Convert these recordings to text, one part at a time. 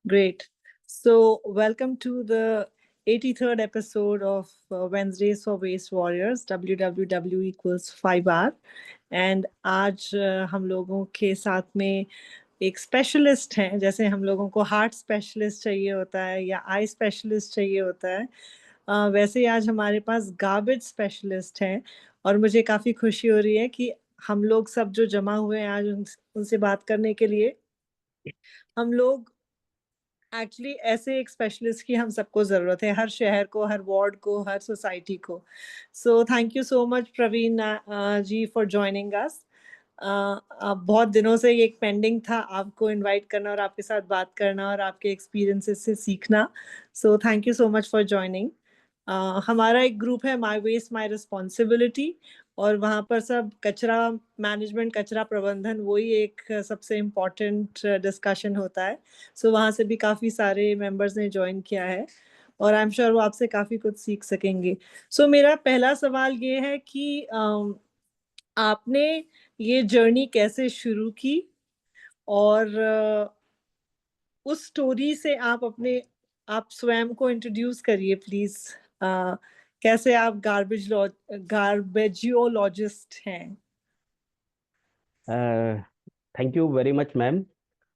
Great. So, welcome to the 83rd episode of Wednesdays for Waste Warriors, WWW equals 5R. And आज हम लोगों के साथ में एक स्पेशलिस्ट हैं, जैसे हम लोगों को हार्ट स्पेशलिस्ट चाहिए होता है या आई स्पेशलिस्ट चाहिए होता है, वैसे ही आज हमारे पास गार्बेज स्पेशलिस्ट हैं। और मुझे काफ़ी खुशी हो रही है कि हम लोग सब जो जमा हुए हैं आज उनसे बात करने के लिए। हम लोग एक्चुअली ऐसे एक स्पेशलिस्ट की हम सबको ज़रूरत है, हर शहर को, हर वार्ड को, हर सोसाइटी को। So thank you so much Praveen ji for joining us. बहुत दिनों से ये एक पेंडिंग था आपको इनवाइट करना और आपके साथ बात करना और आपके एक्सपीरियंसेस से सीखना। सो thank you so much for joining. हमारा एक ग्रुप है माय वेस्ट माय रिस्पॉन्सिबिलिटी, और वहाँ पर सब कचरा मैनेजमेंट, कचरा प्रबंधन, वही एक सबसे इम्पोर्टेंट डिस्कशन होता है। सो वहाँ से भी काफ़ी सारे मेंबर्स ने ज्वाइन किया है और आई एम श्योर वो आपसे काफ़ी कुछ सीख सकेंगे। सो मेरा पहला सवाल ये है कि आपने ये जर्नी कैसे शुरू की, और उस स्टोरी से आप स्वयं को इंट्रोड्यूस करिए प्लीज। कैसे आप गार्बेजियोलॉजिस्ट हैं? Thank you very much ma'am.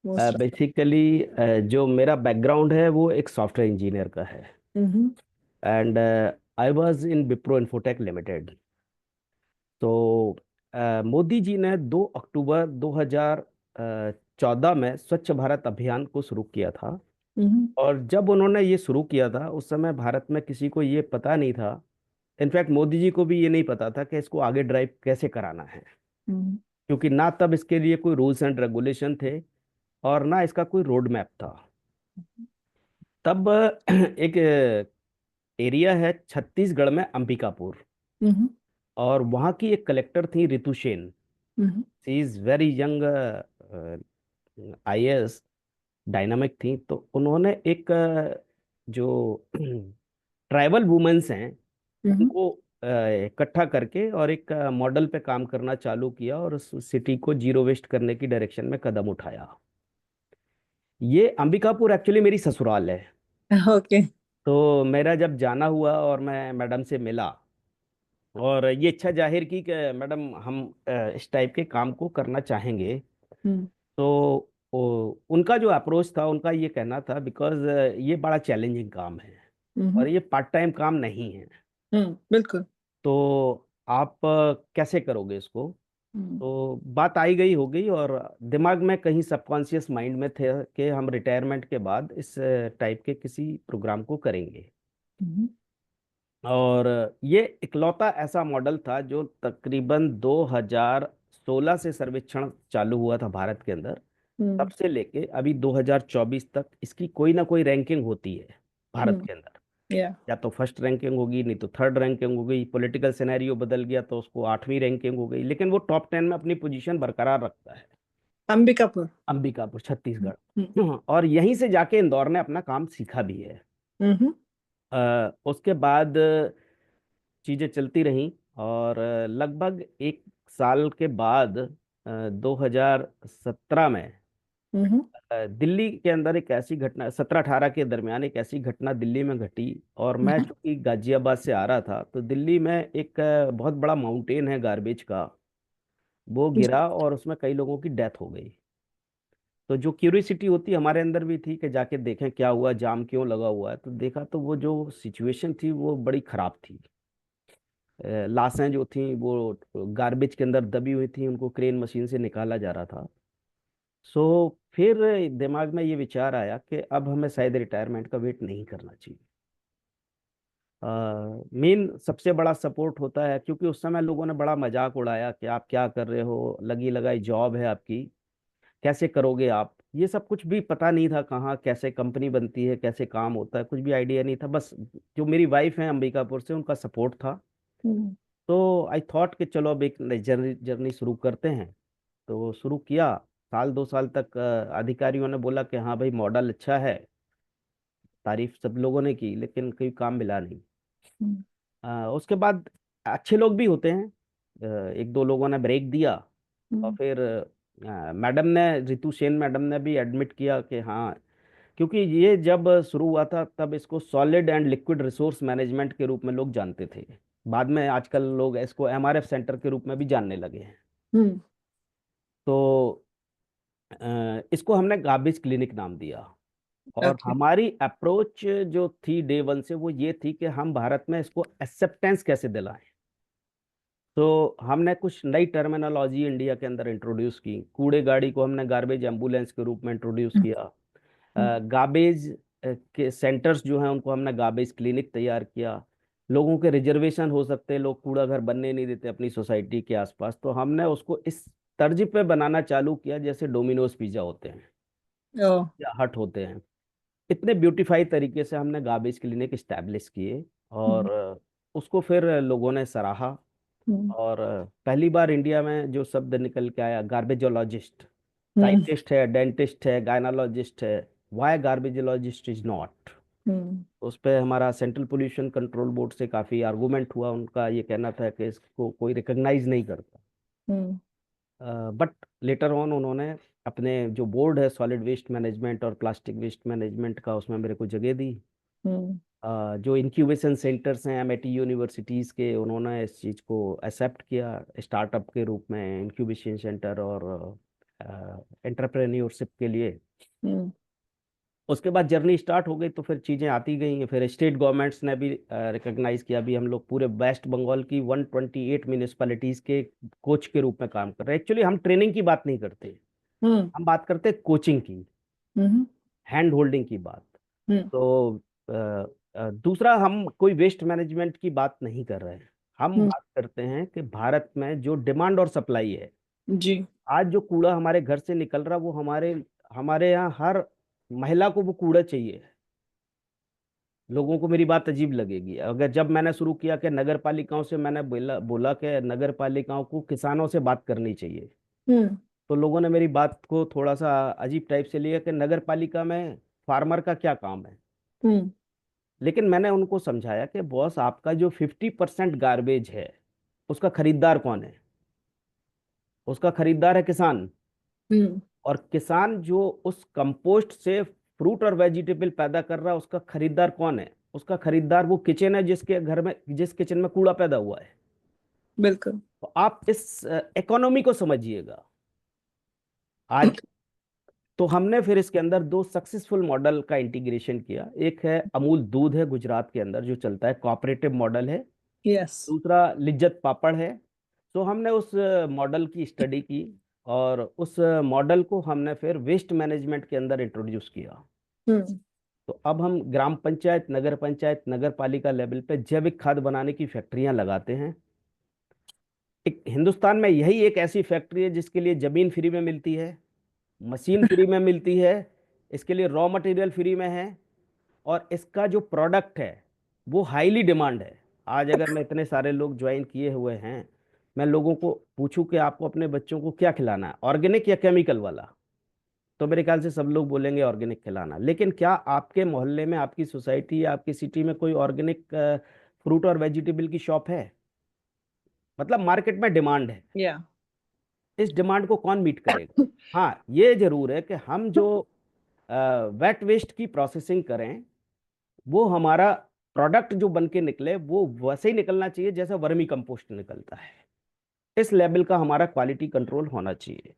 Most. Basically जो मेरा बैकग्राउंड है वो एक सॉफ्टवेयर इंजीनियर का है। Hmm. And I was in Wipro Infotech limited. तो मोदी जी ने 2 अक्टूबर 2014 में स्वच्छ भारत अभियान को शुरू किया था। हम्म। और जब उन्होंने ये शुरू किया था उस समय भारत में किसी को ये पता नहीं था। इनफैक्ट मोदी जी को भी ये नहीं पता था कि इसको आगे ड्राइव कैसे कराना है, हम्म। क्योंकि ना तब इसके लिए कोई रूल्स एंड रेगुलेशन थे और ना इसका कोई रोड मैप था। तब एक एरिया है छत्तीसगढ़ में, अंबिकापुर, हम्म। और वहाँ की एक कलेक्टर थी Ritu Sen. Hmm. She is very young, IAS, dynamic थी। तो उन्होंने एक जो ट्राइबल वुमेन्स हैं हम्म। उनको इकट्ठा करके और एक मॉडल पे काम करना चालू किया और उस सिटी को जीरो वेस्ट करने की डायरेक्शन में कदम उठाया। ये अंबिकापुर एक्चुअली मेरी ससुराल है। ओके। तो मेरा जब जाना हुआ और मैं मैडम से मिला और ये इच्छा जाहिर की कि मैडम हम इस टाइप के काम को करना चाहेंगे। हम्म। तो उनका जो अप्रोच था, उनका ये कहना था, बिकॉज ये बड़ा चैलेंजिंग काम है हम्म। और ये पार्ट टाइम काम नहीं है। बिल्कुल। तो आप कैसे करोगे इसको? हम्म। तो बात आई गई हो गई और दिमाग में कहीं सबकॉन्शियस माइंड में थे कि हम रिटायरमेंट के बाद इस टाइप के किसी प्रोग्राम को करेंगे। हम्म। और ये इकलौता ऐसा मॉडल था जो तकरीबन 2016 से सर्वेक्षण चालू हुआ था भारत के अंदर। तब हम्म। से लेके अभी 2024 तक इसकी कोई ना कोई रैंकिंग होती है भारत के अंदर। या। या तो फर्स्ट रैंकिंग होगी, नहीं तो थर्ड रैंकिंग हो गई, पॉलिटिकल सिनेरियो बदल गया तो उसको 8वीं रैंकिंग हो गई, लेकिन वो टॉप 10 में अपनी पोजीशन बरकरार रखता है। अंबिकापुर। अंबिकापुर, छत्तीसगढ़। हम्म। और यहीं से जाके इंदौर ने अपना काम सीखा भी है। हम्म। उसके बाद चीज़ें चलती रहीं और लगभग 1 साल के बाद 2017 में हम्म। दिल्ली के अंदर एक ऐसी घटना, 17-18 के दरमियान एक ऐसी घटना दिल्ली में घटी। और मैं चूंकि गाजियाबाद से आ रहा था तो दिल्ली में एक बहुत बड़ा माउंटेन है गार्बेज का, वो गिरा और उसमें कई लोगों की डेथ हो गई। तो जो क्यूरियोसिटी होती हमारे अंदर भी थी कि जाके देखें क्या हुआ, जाम क्यों लगा हुआ है। तो देखा तो वो जो सिचुएशन थी वो बड़ी खराब थी। लाशें जो थी वो गार्बेज के अंदर दबी हुई थी, उनको क्रेन मशीन से निकाला जा रहा था। सो फिर दिमाग में ये विचार आया कि अब हमें शायद रिटायरमेंट का वेट नहीं करना चाहिए। मेन सबसे बड़ा सपोर्ट होता है, क्योंकि उस समय लोगों ने बड़ा मजाक उड़ाया कि आप क्या कर रहे हो, लगी लगाई जॉब है आपकी, कैसे करोगे आप। ये सब कुछ भी पता नहीं था, कहाँ कैसे कंपनी बनती है, कैसे काम होता है, कुछ भी आइडिया नहीं था। बस जो मेरी वाइफ है अंबिकापुर से, उनका सपोर्ट था। हम्म। तो आई थॉट कि चलो अब एक नई जर्नी जर्नी शुरू करते हैं। तो शुरू किया। 1-2 साल तक अधिकारियों ने बोला कि हाँ भाई मॉडल अच्छा है, तारीफ सब लोगों ने की, लेकिन कोई काम मिला नहीं। हम्म। उसके बाद अच्छे लोग भी होते हैं, 1-2 लोगों ने ब्रेक दिया। और हम्म। फिर मैडम ने, ऋतु सेन मैडम ने भी एडमिट किया कि हाँ क्योंकि ये जब शुरू हुआ था तब इसको solid and liquid resource management के रूप में लोग जानते थे। बाद में आजकल लोग इसको एमआरएफ सेंटर के रूप में भी जानने लगे हैं। हम्म। तो इसको हमने गार्बेज क्लिनिक नाम दिया। और ओके। हमारी अप्रोच जो थी डे वन से वो ये थी कि हम भारत में इसको एक्सेप्टेंस कैसे दिलाएं। तो हमने कुछ नई टर्मिनोलॉजी इंडिया के अंदर इंट्रोड्यूस की। कूड़े गाड़ी को हमने गार्बेज एम्बुलेंस के रूप में इंट्रोड्यूस किया। गार्बेज के सेंटर्स जो हैं उनको हमने गार्बेज क्लिनिक तैयार किया। लोगों के रिजर्वेशन हो सकते हैं, लोग कूड़ा घर बनने नहीं देते अपनी सोसाइटी के आसपास, तो हमने उसको इस तर्ज पे बनाना चालू किया जैसे डोमिनोज पिज्जा होते हैं ओ। या हट होते हैं। इतने ब्यूटीफाई तरीके से हमने गार्बेज क्लिनिक इस्टेब्लिश किए। और उसको फिर लोगों ने सराहा। हम्म। और पहली बार इंडिया में जो शब्द निकल के आया गार्बेजोलॉजिस्ट, हम्म। साइंटिस्ट है, डेंटिस्ट है, गायनोलॉजिस्ट है, वाई गार्बेजोलॉजिस्ट इज नॉट। हम्म। उस पे हमारा सेंट्रल पोल्यूशन कंट्रोल बोर्ड से काफ़ी आर्गूमेंट हुआ। उनका ये कहना था कि इसको कोई रिकॉग्नाइज नहीं करता। हम्म। बट लेटर ऑन उन्होंने अपने जो बोर्ड है सॉलिड वेस्ट मैनेजमेंट और प्लास्टिक वेस्ट मैनेजमेंट का, उसमें मेरे को जगह दी। हम्म। जो इंक्यूबेशन सेंटर्स हैं एमआईटी यूनिवर्सिटीज़ के, उन्होंने इस चीज़ को एक्सेप्ट किया स्टार्टअप के रूप में, इंक्यूबेशन सेंटर और एंटरप्रेन्योरशिप के लिए। हम्म। उसके बाद जर्नी स्टार्ट हो गई, तो फिर चीज़ें आती गई हैं। फिर स्टेट गवर्नमेंट्स ने भी रिकॉग्नाइज किया। अभी हम लोग पूरे वेस्ट बंगाल की 128 म्यूनिसपैलिटीज़ के कोच के रूप में काम कर रहे हैं। एक्चुअली हम ट्रेनिंग की बात नहीं करते, हम्म। हम बात करते हैं कोचिंग की, हम्म। हैंड होल्डिंग की बात। हम्म। तो दूसरा, हम कोई वेस्ट मैनेजमेंट की बात नहीं कर रहे हैं। हम हम्म। बात करते हैं कि भारत में जो डिमांड और सप्लाई है, जी। आज जो कूड़ा हमारे घर से निकल रहा, वो हमारे हमारे यहाँ हर महिला को वो कूड़ा चाहिए। लोगों को मेरी बात अजीब लगेगी अगर जब मैंने शुरू किया कि नगर पालिकाओं से, मैंने बोला बोला कि नगर पालिकाओं को किसानों से बात करनी चाहिए, हम्म। तो लोगों ने मेरी बात को थोड़ा सा अजीब टाइप से लिया कि नगर पालिका में फार्मर का क्या काम है। हम्म। लेकिन मैंने उनको समझाया कि बॉस, आपका जो 50% गार्बेज है उसका खरीदार कौन है? उसका खरीदार है किसान। हम्म। और किसान जो उस कंपोस्ट से फ्रूट और वेजिटेबल पैदा कर रहा है, उसका खरीदार कौन है? उसका खरीदार वो किचन है जिसके घर में, जिस किचन में कूड़ा पैदा हुआ है। बिल्कुल। तो आप इस इकोनॉमी को समझिएगा आज। तो हमने फिर इसके अंदर दो सक्सेसफुल मॉडल का इंटीग्रेशन किया। एक है अमूल दूध है गुजरात के अंदर जो चलता है, कोऑपरेटिव मॉडल है। यस। दूसरा लिज्जत पापड़ है। तो हमने उस मॉडल की स्टडी की और उस मॉडल को हमने फिर वेस्ट मैनेजमेंट के अंदर इंट्रोड्यूस किया। हम्म। तो अब हम ग्राम पंचायत, नगर पालिका लेवल पे जैविक खाद बनाने की फैक्ट्रियां लगाते हैं। एक हिंदुस्तान में यही एक ऐसी फैक्ट्री है जिसके लिए जमीन फ्री में मिलती है, मशीन फ्री में मिलती है, इसके लिए रॉ मटेरियल फ्री में है, और इसका जो प्रोडक्ट है वो हाईली डिमांड है। आज अगर मैं, इतने सारे लोग ज्वाइन किए हुए हैं, मैं लोगों को पूछूं कि आपको अपने बच्चों को क्या खिलाना है, ऑर्गेनिक या केमिकल वाला, तो मेरे ख्याल से सब लोग बोलेंगे ऑर्गेनिक खिलाना। लेकिन क्या आपके मोहल्ले में, आपकी सोसाइटी या आपकी सिटी में कोई ऑर्गेनिक फ्रूट और वेजिटेबल की शॉप है? मतलब मार्केट में डिमांड है। या। इस डिमांड को कौन मीट करेगा? हाँ, ये जरूर है कि हम जो वेट वेस्ट की प्रोसेसिंग करें, वो हमारा प्रोडक्ट जो बन के निकले वो वैसे ही निकलना चाहिए जैसा वर्मी कंपोस्ट निकलता है। इस लेवल का हमारा क्वालिटी कंट्रोल होना चाहिए।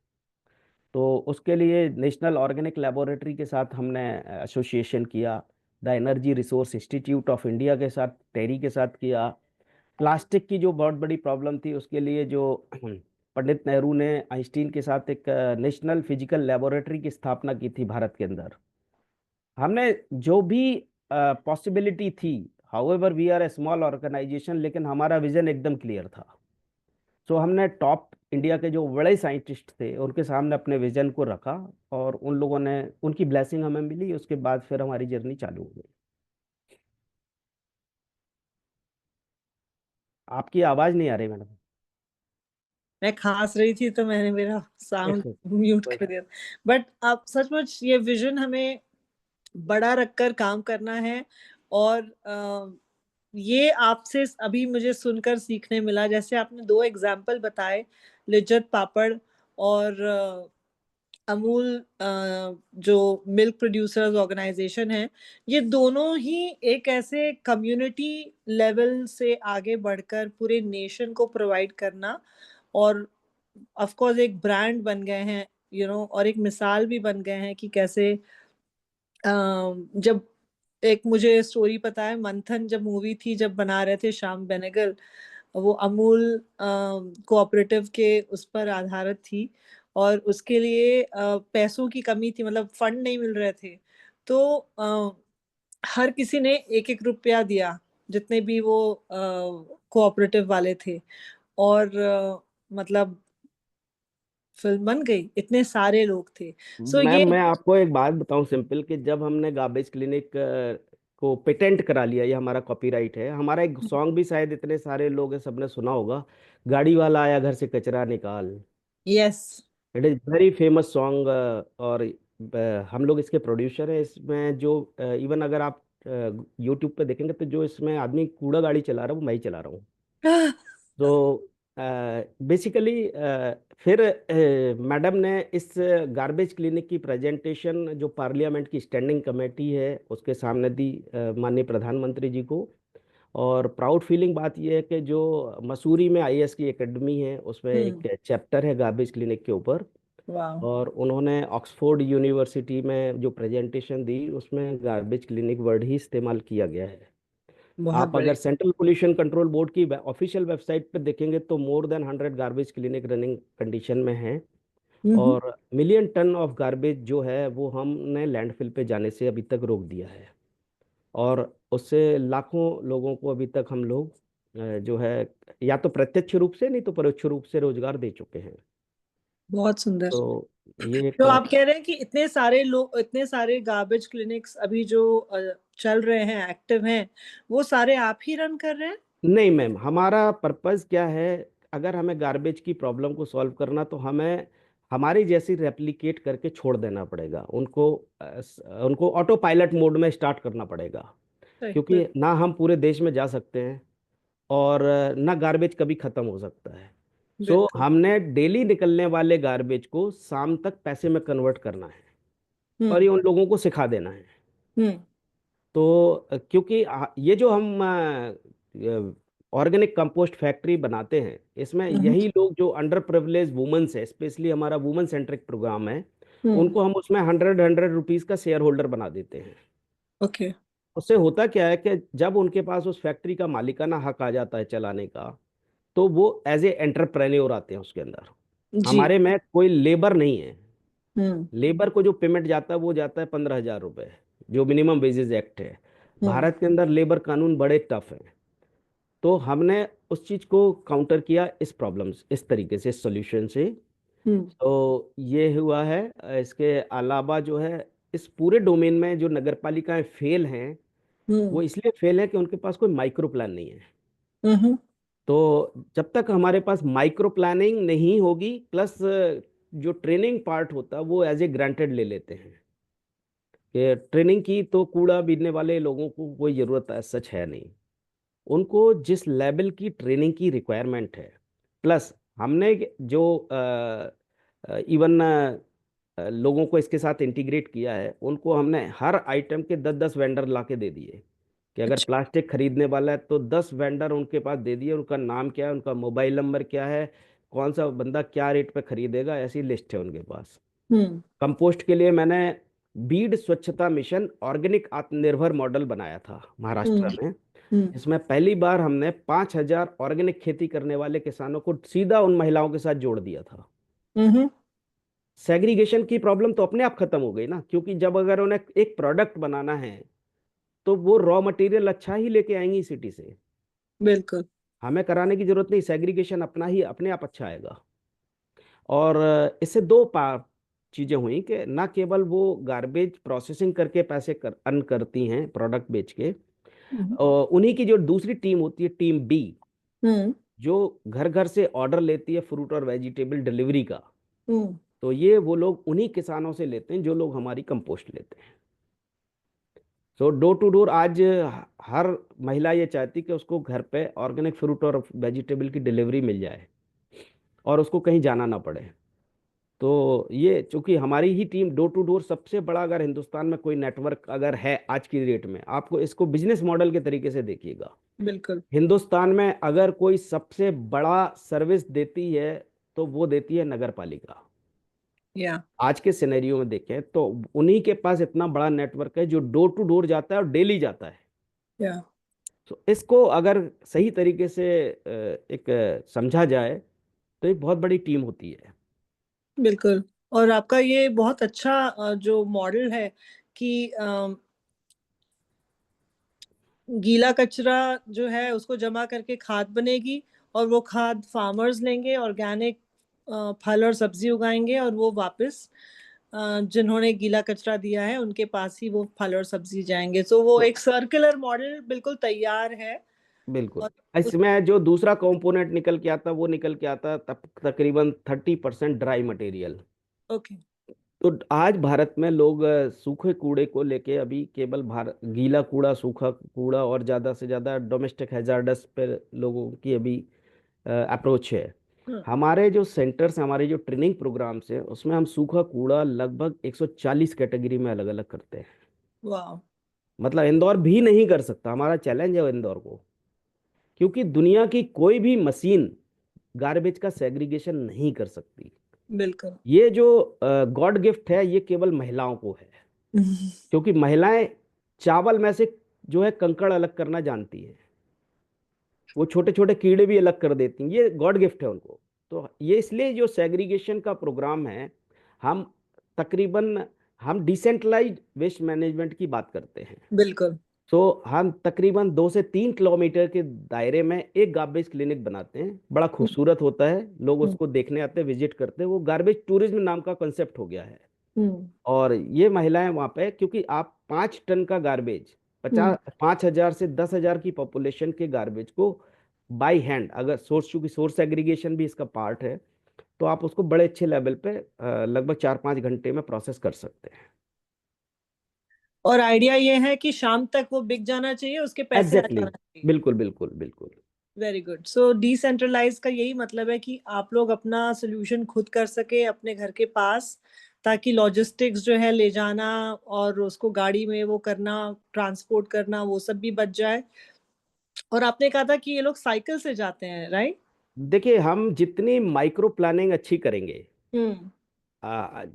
तो उसके लिए नेशनल ऑर्गेनिक लेबोरेटरी के साथ हमने एसोसिएशन किया, the energy resource institute of India के साथ, टेरी के साथ किया। प्लास्टिक की जो बहुत बड़ी प्रॉब्लम थी उसके लिए जो पंडित नेहरू ने आइंस्टीन के साथ एक नेशनल फिजिकल लेबोरेटरी की स्थापना की थी भारत के अंदर। हमने जो भी पॉसिबिलिटी थी, however we are a small organisation, लेकिन हमारा विजन एकदम क्लियर था। सो हमने टॉप इंडिया के जो बड़े साइंटिस्ट थे उनके सामने अपने विजन को रखा, और उन लोगों ने, उनकी ब्लेसिंग हमें मिली। उसके बाद फिर हमारी जर्नी चालू हो गई। आपकी आवाज़ नहीं आ रही मैडम। मैं खांस रही थी तो मैंने मेरा साउंड म्यूट कर दिया। बट आप सचमुच ये विजन हमें बड़ा रखकर काम करना है। और ये आपसे अभी मुझे सुनकर सीखने मिला, जैसे आपने दो एग्जाम्पल बताए, लिज्जत पापड़ और अमूल जो मिल्क प्रोड्यूसर्स ऑर्गेनाइजेशन है, ये दोनों ही एक ऐसे कम्युनिटी लेवल से आगे बढ़कर पूरे नेशन को प्रोवाइड करना, और ऑफ कोर्स एक ब्रांड बन गए हैं, और एक मिसाल भी बन गए हैं कि कैसे जब एक मुझे स्टोरी पता है, मंथन जब मूवी थी, जब बना रहे थे श्याम बेनेगल, वो अमूल कोऑपरेटिव के उस पर आधारित थी, और उसके लिए पैसों की कमी थी, मतलब फंड नहीं मिल रहे थे। तो हर किसी ने एक एक रुपया दिया, जितने भी वो कोऑपरेटिव वाले थे, और मतलब फिल्म बन गई, इतने सारे लोग थे। सो मैम ये मैं आपको एक बात बताऊं सिंपल, कि जब हमने गार्बेज क्लिनिक को पेटेंट करा लिया, ये हमारा कॉपीराइट है, हमारा एक सॉन्ग भी शायद इतने सारे लोग हैं सबने सुना होगा, गाड़ी वाला आया घर से कचरा निकाल। Yes. It is very famous song. और हम लोग इसके प्रोड्यूसर हैं। इसमें जो इवन अगर आप यूट्यूब पे देखेंगे तो जो इसमें आदमी कूड़ा गाड़ी चला रहा है वो मैं ही चला रहा हूँ। तो बेसिकली फिर मैडम ने इस गार्बेज क्लिनिक की प्रेजेंटेशन जो पार्लियामेंट की स्टैंडिंग कमेटी है उसके सामने दी, माननीय प्रधानमंत्री जी को। और प्राउड फीलिंग बात यह है कि जो मसूरी में आईएएस की एकेडमी है उसमें हम्म। एक चैप्टर है गार्बेज क्लिनिक के ऊपर। वाह। और उन्होंने ऑक्सफोर्ड यूनिवर्सिटी में जो प्रेजेंटेशन दी उसमें गार्बेज क्लिनिक वर्ड ही इस्तेमाल किया गया है। बहुत आप अगर बढ़िया। सेंट्रल पोल्यूशन कंट्रोल बोर्ड की ऑफिशियल वेबसाइट पर देखेंगे तो more than 100 garbage clinic running condition में है। हम्म। और मिलियन टन ऑफ गार्बेज जो है वो हमने लैंडफिल पे जाने से अभी तक रोक दिया है। और उससे लाखों लोगों को अभी तक हम लोग जो है या तो प्रत्यक्ष रूप से नहीं तो परोक्ष रूप से रोजगार दे चुके हैं। बहुत सुंदर। तो ये एक तो आप कह रहे हैं कि इतने सारे लोग, इतने सारे गार्बेज क्लिनिक्स अभी जो चल रहे हैं, एक्टिव हैं, वो सारे आप ही रन कर रहे हैं? नहीं मैम, हमारा पर्पस क्या है, अगर हमें गार्बेज की प्रॉब्लम को सॉल्व करना तो हमें हमारी जैसी रेप्लिकेट करके छोड़ देना पड़ेगा उनको। उनको ऑटो पायलट मोड में स्टार्ट करना पड़ेगा। सही, क्योंकि बिल्कुल। ना हम पूरे देश में जा सकते हैं और ना गार्बेज कभी खत्म हो सकता है। सो बिल्कुल। हमने डेली निकलने वाले गार्बेज को शाम तक पैसे में कन्वर्ट करना है और हम्म। ये उन लोगों को सिखा देना है। हम्म। तो क्योंकि ये जो हम ऑर्गेनिक कंपोस्ट फैक्ट्री बनाते हैं इसमें हम्म। यही लोग जो अंडर प्रिविलेज वुमेन्स है, स्पेशली हमारा वुमेन सेंट्रिक प्रोग्राम है, हम्म। उनको हम उसमें 100 रुपीज का शेयर होल्डर बना देते हैं। ओके। उससे होता क्या है कि जब उनके पास उस फैक्ट्री का मालिकाना हक आ जाता है चलाने का, तो वो एज ए एंटरप्रेन्योर आते हैं उसके अंदर। जी। हमारे में कोई लेबर नहीं है। हम्म। लेबर को जो पेमेंट जाता है वो जाता है 15,000 रुपये, जो मिनिमम वेजेस एक्ट है। हम्म। भारत के अंदर लेबर कानून बड़े टफ हैं। तो हमने उस चीज को काउंटर किया इस प्रॉब्लम्स इस तरीके से, सॉल्यूशन से। हम्म। तो ये हुआ है। इसके अलावा जो है इस पूरे डोमेन में जो नगर पालिकाएं फेल हैं, हम्म। वो इसलिए फेल है कि उनके पास कोई माइक्रो प्लान नहीं है। हम्म। तो जब तक हमारे पास माइक्रो प्लानिंग नहीं होगी, प्लस जो ट्रेनिंग पार्ट होता है वो एज ए ग्रांटेड ले लेते हैं कि ट्रेनिंग की तो कूड़ा बीनने वाले लोगों को कोई ज़रूरत सच है नहीं। उनको जिस लेवल की ट्रेनिंग की रिक्वायरमेंट है, प्लस हमने जो इवन लोगों को इसके साथ इंटीग्रेट किया है, उनको हमने हर आइटम के 10-10 वेंडर ला के दे दिए कि अगर अच्छा। प्लास्टिक खरीदने वाला है तो 10 वेंडर उनके पास दे दिए, उनका नाम क्या है, उनका मोबाइल नंबर क्या है, कौन सा बंदा क्या रेट पे खरीदेगा, ऐसी लिस्ट है उनके पास। हम्म। कंपोस्ट के लिए मैंने बीड स्वच्छता मिशन ऑर्गेनिक आत्मनिर्भर मॉडल बनाया था हम्म। महाराष्ट्र में। हम्म। इसमें पहली बार हमने 5,000 ऑर्गेनिक खेती करने वाले किसानों को सीधा उन महिलाओं के साथ जोड़ दिया था। हम्म। सेग्रीगेशन की प्रॉब्लम तो अपने आप खत्म हो गई ना, क्योंकि जब अगर उन्हें एक प्रोडक्ट बनाना है तो वो रॉ मटेरियल अच्छा ही लेके आएंगी सिटी से। बिल्कुल। हमें कराने की जरूरत नहीं, सेग्रीगेशन अपना ही अपने आप अच्छा आएगा। और इससे दो चीजें हुई कि ना केवल वो गार्बेज प्रोसेसिंग करके पैसे अर्न करती हैं प्रोडक्ट बेच के, हम्म। उन्हीं की जो दूसरी टीम होती है, टीम बी, हम्म। जो घर घर से ऑर्डर लेती है फ्रूट और वेजिटेबल डिलीवरी का। हम्म। तो ये वो लोग उन्हीं किसानों से लेते हैं जो लोग हमारी कंपोस्ट लेते हैं। सो डोर टू डोर आज हर महिला ये चाहती कि उसको घर पे ऑर्गेनिक फ्रूट और वेजिटेबल की डिलीवरी मिल जाए और उसको कहीं जाना ना पड़े। तो ये चूंकि हमारी ही टीम डोर टू डोर सबसे बड़ा, अगर हिंदुस्तान में कोई नेटवर्क अगर है आज की डेट में, आपको इसको बिजनेस मॉडल के तरीके से देखिएगा। बिल्कुल। हिंदुस्तान में अगर कोई सबसे बड़ा सर्विस देती है तो वो देती है नगर पालिका। या आज के सिनेरियो में देखें तो उन्हीं के पास इतना बड़ा नेटवर्क है जो डोर टू डोर जाता है और डेली जाता है। या तो इसको अगर सही तरीके से एक समझा जाए तो एक बहुत बड़ी टीम होती है। बिल्कुल। और आपका ये बहुत अच्छा जो मॉडल है कि गीला कचरा जो है उसको जमा करके खाद बनेगी, और वो खाद फार्मर्स लेंगे, ऑर्गेनिक फल और सब्जी उगाएंगे, और वो वापस जिन्होंने गीला कचरा दिया है उनके पास ही वो फल और सब्जी जाएंगे। तो वो तो एक सर्कुलर मॉडल बिल्कुल तैयार है। बिल्कुल, और उस इसमें जो दूसरा कंपोनेंट निकल के आता वो निकल के आता तब तकरीबन 30% ड्राई मटेरियल। ओके। तो आज भारत में लोग सूखे कूड़े को लेके अभी केवल भारत, गीला कूड़ा, सूखा कूड़ा और ज़्यादा से ज़्यादा डोमेस्टिक हैजार्डस पे लोगों की अभी अप्रोच है। हाँ। हमारे जो सेंटर्स, हमारे जो ट्रेनिंग प्रोग्राम्स हैं, उसमें हम सूखा कूड़ा लगभग 140 कैटेगरी में अलग अलग करते हैं। वाह। मतलब इंदौर भी नहीं कर सकता, हमारा चैलेंज है इंदौर को, क्योंकि दुनिया की कोई भी मशीन गार्बेज का सेग्रीगेशन नहीं कर सकती। बिल्कुल। ये जो गॉड गिफ्ट है ये केवल महिलाओं को है, क्योंकि महिलाएं चावल में से जो है कंकड़ अलग करना जानती है, वो छोटे छोटे कीड़े भी अलग कर देती हैं, ये गॉड गिफ्ट है उनको। तो ये इसलिए जो सेग्रीगेशन का प्रोग्राम है, हम तकरीबन हम डिसेंट्रलाइज्ड वेस्ट मैनेजमेंट की बात करते हैं। बिल्कुल। तो हम तकरीबन 2 से 3 किलोमीटर के दायरे में एक गार्बेज क्लिनिक बनाते हैं, बड़ा खूबसूरत होता है, लोग हम्म। उसको देखने आते हैं, विजिट करते हैं, वो गार्बेज टूरिज्म नाम का कॉन्सेप्ट हो गया है। हम्म। और ये महिलाएं वहां पे, क्योंकि आप 5 टन का गार्बेज, हम्म। 5000 से 10,000 की पॉपुलेशन के गार्बेज को बाई हैंड, अगर सोर्स, चूंकि सोर्स एग्रीगेशन भी इसका पार्ट है, तो आप उसको बड़े अच्छे लेवल पे लगभग 4-5 घंटे में प्रोसेस कर सकते हैं। और आइडिया ये है कि शाम तक वो बिक जाना चाहिए, उसके पैसे आ एग्जैक्टली जाना exactly, चाहिए। बिल्कुल बिल्कुल बिल्कुल। Very good. सो डिसेंट्रलाइज का यही मतलब है कि आप लोग अपना सोल्यूशन खुद कर सके अपने घर के पास, ताकि लॉजिस्टिक्स जो है ले जाना और उसको गाड़ी में वो करना, ट्रांसपोर्ट करना, वो सब भी बच जाए। और आपने कहा था कि ये लोग साइकिल से जाते हैं, राइट? देखिए, हम जितनी माइक्रो प्लानिंग अच्छी करेंगे, हम्म।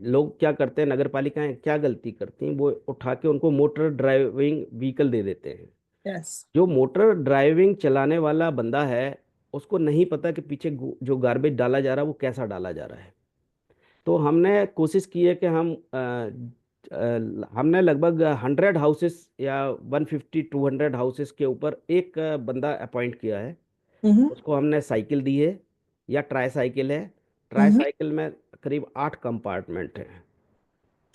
लोग क्या करते हैं, नगर पालिकाएं क्या गलती करती हैं, वो उठा के उनको मोटर ड्राइविंग व्हीकल दे देते हैं। यस। जो मोटर ड्राइविंग चलाने वाला बंदा है, उसको नहीं पता कि पीछे जो गार्बेज डाला जा रहा है वो कैसा डाला जा रहा है। तो हमने कोशिश की है कि हमने लगभग 100 हाउसेस या 150-200 हाउसेस के ऊपर एक बंदा अपॉइंट किया है। हम्म। उसको हमने साइकिल दी है, या ट्राई साइकिल है। ट्राई हम्म। साइकिल में करीब 8 कंपार्टमेंट है।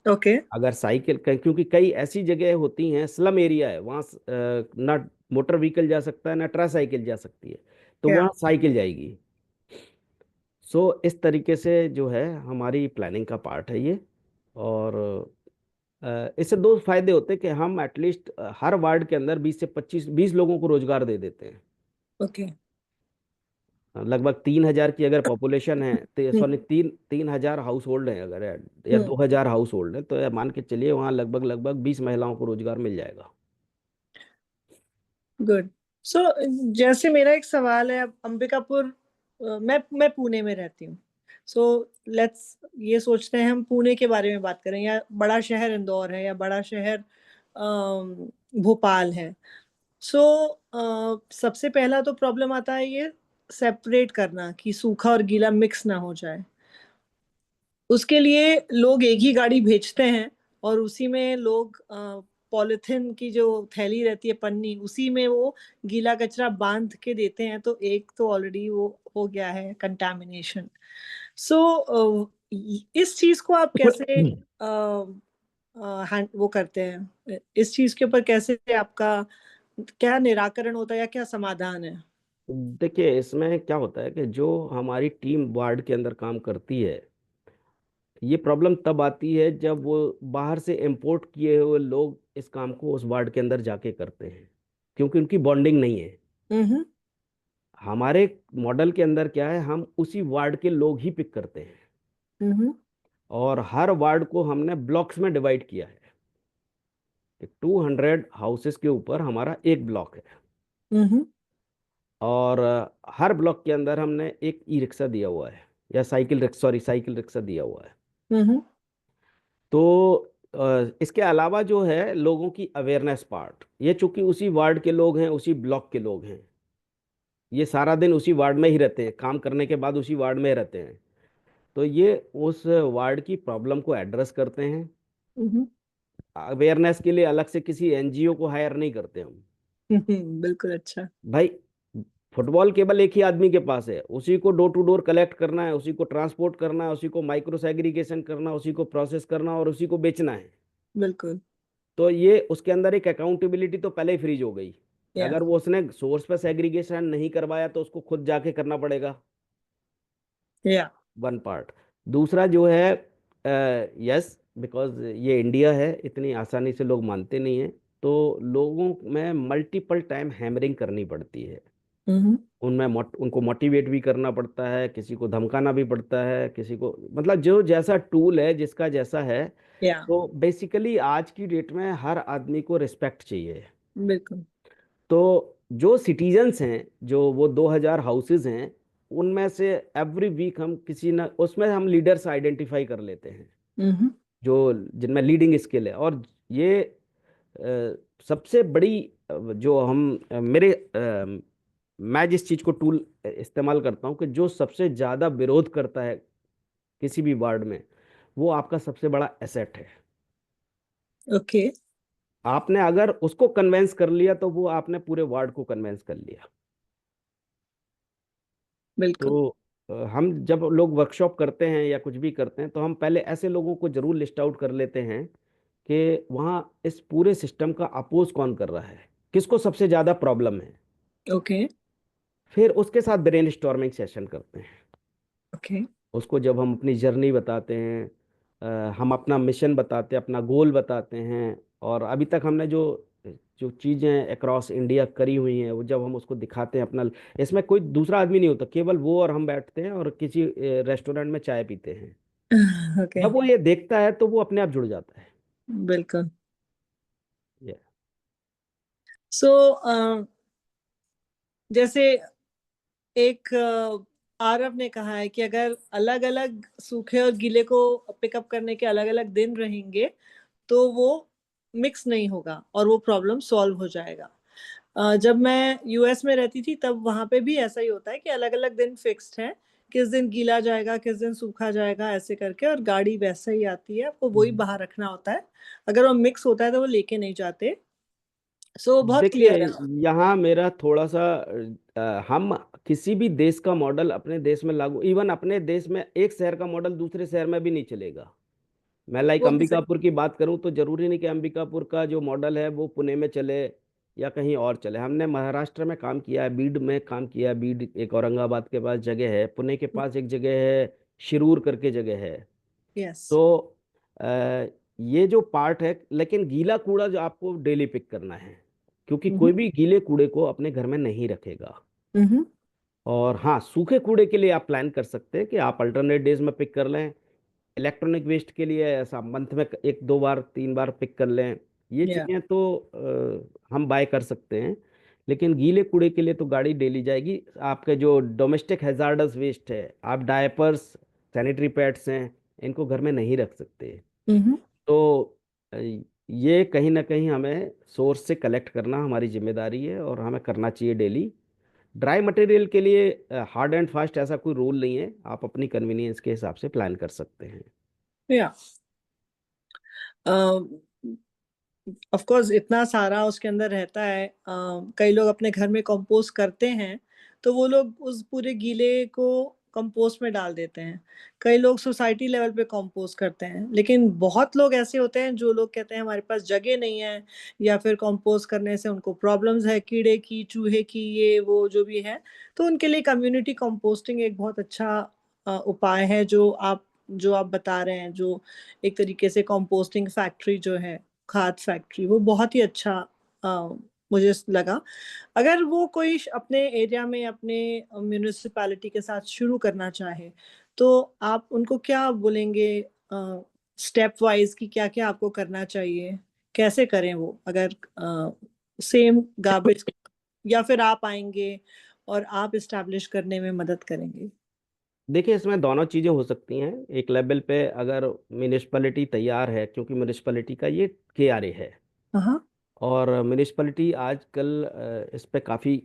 ओके। अगर साइकिल क्योंकि कई ऐसी जगह होती हैं, स्लम एरिया है, वहाँ ना मोटर व्हीकल जा सकता है ना ट्राई साइकिल जा सकती है, तो क्या? वहाँ साइकिल जाएगी। सो इस तरीके से जो है हमारी प्लानिंग का पार्ट है ये। और इससे दो फायदे होते हैं कि हम एटलीस्ट हर वार्ड के अंदर 20 से 20 लोगों को रोजगार दे देते हैं। ओके। लगभग 3,000 की अगर पॉपुलेशन है, तो हम्म। सॉरी, 3,000 हाउस होल्ड है अगर, या हम्म। 2,000 हाउस होल्ड है, तो ये मान के चलिए वहाँ लगभग लगभग 20 महिलाओं को रोजगार मिल जाएगा। गुड। सो जैसे मेरा एक सवाल है, अब अंबिकापुर, मैं पुणे में रहती हूँ। सो लेट्स ये सोचते हैं हम पुणे के बारे में बात करें, या बड़ा शहर इंदौर है, या बड़ा शहर भोपाल है। सो सबसे पहला तो प्रॉब्लम आता है ये सेपरेट करना, कि सूखा और गीला मिक्स ना हो जाए। उसके लिए लोग एक ही गाड़ी भेजते हैं, और उसी में लोग पॉलिथिन की जो थैली रहती है, पन्नी, उसी में वो गीला कचरा बांध के देते हैं। तो एक तो ऑलरेडी वो हो गया है कंटामिनेशन। सो इस चीज को आप कैसे वो करते हैं, इस चीज के ऊपर कैसे आपका क्या निराकरण होता है, या क्या समाधान है? देखिए, इसमें क्या होता है कि जो हमारी टीम वार्ड के अंदर काम करती है, ये प्रॉब्लम तब आती है जब वो बाहर से इंपोर्ट किए हुए लोग इस काम को उस वार्ड के अंदर जाके करते हैं, क्योंकि उनकी बॉन्डिंग नहीं है। हम्म। हमारे मॉडल के अंदर क्या है, हम उसी वार्ड के लोग ही पिक करते हैं। हम्म। और हर वार्ड को हमने ब्लॉक्स में डिवाइड किया है। 200 हाउसेस के ऊपर हमारा एक ब्लॉक है। हम्म। और हर ब्लॉक के अंदर हमने एक ई रिक्शा दिया हुआ है, या cycle rickshaw, sorry cycle rickshaw दिया हुआ है। हम्म। तो इसके अलावा जो है लोगों की अवेयरनेस पार्ट, ये चूंकि उसी वार्ड के लोग हैं, उसी ब्लॉक के लोग हैं, ये सारा दिन उसी वार्ड में ही रहते हैं, काम करने के बाद उसी वार्ड में रहते हैं, तो ये उस वार्ड की प्रॉब्लम को एड्रेस करते हैं। हम्म। अवेयरनेस के लिए अलग से किसी एनजीओ को हायर नहीं करते हम। बिल्कुल अच्छा। भाई, फुटबॉल केवल एक ही आदमी के पास है, उसी को डोर टू डोर कलेक्ट करना है, उसी को ट्रांसपोर्ट करना है, उसी को माइक्रो सेग्रीगेशन करना, उसी को प्रोसेस करना और उसी को बेचना है। बिल्कुल। तो ये उसके अंदर एक अकाउंटेबिलिटी तो पहले ही फ्रीज हो गई। या। अगर वो उसने सोर्स पे सेग्रीगेशन नहीं करवाया तो उसको खुद जाके करना पड़ेगा। या। One part. दूसरा जो है, यस, बिकॉज ये इंडिया है, इतनी आसानी से लोग मानते नहीं हैं। तो लोगों में मल्टीपल टाइम हैमरिंग करनी पड़ती है। हम्म। उनको मोटिवेट भी करना पड़ता है, किसी को धमकाना भी पड़ता है, किसी को, मतलब जो जैसा टूल है, जिसका जैसा है। या। तो बेसिकली आज की डेट में हर आदमी को रिस्पेक्ट चाहिए। बिल्कुल। तो जो सिटीजन्स हैं, जो वो 2000 हाउसेज हैं, उनमें से एवरी वीक हम किसी ना, उसमें हम लीडर्स आइडेंटिफाई कर लेते हैं, हम्म। जो जिनमें लीडिंग स्किल है। और ये सबसे बड़ी जो हम मेरे मैं जिस चीज को टूल इस्तेमाल करता हूँ, कि जो सबसे ज्यादा विरोध करता है किसी भी वार्ड में, वो आपका सबसे बड़ा एसेट है। ओके। आपने अगर उसको कन्वेंस कर लिया तो वो आपने पूरे वार्ड को कन्वेंस कर लिया। बिल्कुल। तो हम जब लोग वर्कशॉप करते हैं या कुछ भी करते हैं, तो हम पहले ऐसे लोगों को जरूर लिस्ट आउट कर लेते हैं कि वहाँ इस पूरे सिस्टम का अपोज कौन कर रहा है, किसको सबसे ज्यादा प्रॉब्लम है। ओके। फिर उसके साथ ब्रेन स्टॉर्मिंग सेशन करते हैं। ओके। उसको जब हम अपनी जर्नी बताते हैं, हम अपना मिशन बताते हैं, अपना गोल बताते हैं, और अभी तक हमने जो जो चीज़ें अक्रॉस इंडिया करी हुई हैं, वो जब हम उसको दिखाते हैं अपना, इसमें कोई दूसरा आदमी नहीं होता, केवल वो और हम बैठते हैं और किसी रेस्टोरेंट में चाय पीते हैं। ओके। जब वो ये देखता है तो वो अपने आप जुड़ जाता है। बिल्कुल। ये सो जैसे एक आरव ने कहा है कि अगर अलग अलग सूखे और गीले को पिकअप करने के अलग अलग दिन रहेंगे तो वो मिक्स नहीं होगा और वो प्रॉब्लम सॉल्व हो जाएगा। जब मैं यूएस में रहती थी तब वहां पे भी ऐसा ही होता है कि अलग अलग दिन फिक्स्ड है, किस दिन गीला जाएगा किस दिन सूखा जाएगा ऐसे करके, और गाड़ी वैसे ही आती है, आपको वही बाहर रखना होता है। अगर वो मिक्स होता है तो वो लेके नहीं जाते। सो बहुत देखिए, क्लियर है। यहाँ मेरा थोड़ा सा हम किसी भी देश का मॉडल अपने देश में लागू, इवन अपने देश में एक शहर का मॉडल दूसरे शहर में भी नहीं चलेगा। मैं लाइक वो भी सही। अंबिकापुर की बात करूं तो जरूरी नहीं कि अंबिकापुर का जो मॉडल है वो पुणे में चले या कहीं और चले। हमने महाराष्ट्र में काम किया है, बीड में काम किया है, बीड एक औरंगाबाद के पास जगह है, पुणे के पास एक जगह है, शिरूर करके जगह है। यस। तो अ, ये जो पार्ट है, लेकिन गीला कूड़ा जो आपको डेली पिक करना है, क्योंकि कोई भी गीले कूड़े को अपने घर में नहीं रखेगा। हम्म। और हाँ, सूखे कूड़े के लिए आप प्लान कर सकते हैं कि आप अल्टरनेट डेज में पिक कर लें। इलेक्ट्रॉनिक वेस्ट के लिए ऐसा मंथ में एक दो बार तीन बार पिक कर लें। ये या। चीज़ें तो हम बाय कर सकते हैं। लेकिन गीले कूड़े के लिए तो गाड़ी डेली जाएगी। आपके जो डोमेस्टिक हैजार्डस वेस्ट है, आप डायपर्स, सैनिटरी पैड्स हैं, इनको घर में नहीं रख सकते। हम्म। तो ये कहीं ना कहीं हमें सोर्स से कलेक्ट करना हमारी जिम्मेदारी है, और हमें करना चाहिए डेली। ड्राई मटेरियल के लिए हार्ड एंड फास्ट ऐसा कोई रूल नहीं है, आप अपनी कन्वीनियंस के हिसाब से प्लान कर सकते हैं। या। ऑफ कोर्स इतना सारा उसके अंदर रहता है। कई लोग अपने घर में कंपोस्ट करते हैं तो वो लोग उस पूरे गीले को कंपोस्ट में डाल देते हैं। कई लोग सोसाइटी लेवल पे कंपोस्ट करते हैं, लेकिन बहुत लोग ऐसे होते हैं जो लोग कहते हैं हमारे पास जगह नहीं है, या फिर कंपोस्ट करने से उनको प्रॉब्लम्स है कीड़े की चूहे की ये वो जो भी है। तो उनके लिए कम्युनिटी कंपोस्टिंग एक बहुत अच्छा उपाय है जो आप बता रहे हैं, जो एक तरीके से कंपोस्टिंग फैक्ट्री जो है, खाद फैक्ट्री, वो बहुत ही अच्छा अ, मुझे लगा। अगर वो कोई अपने एरिया में अपने म्यूनिसिपैलिटी के साथ शुरू करना चाहे तो आप उनको क्या बोलेंगे? स्टेप वाइज कि क्या क्या आपको करना चाहिए, कैसे करें वो, अगर सेम गार्बेज, या फिर आप आएंगे और आप इस्टेब्लिश करने में मदद करेंगे? देखिए, इसमें दोनों चीज़ें हो सकती हैं। एक लेवल पे अगर म्यूनिसपैलिटी तैयार है, क्योंकि म्यूनिसपैलिटी का ये KRA है, हाँ। और म्यूनिसपैलिटी आजकल इस पे काफ़ी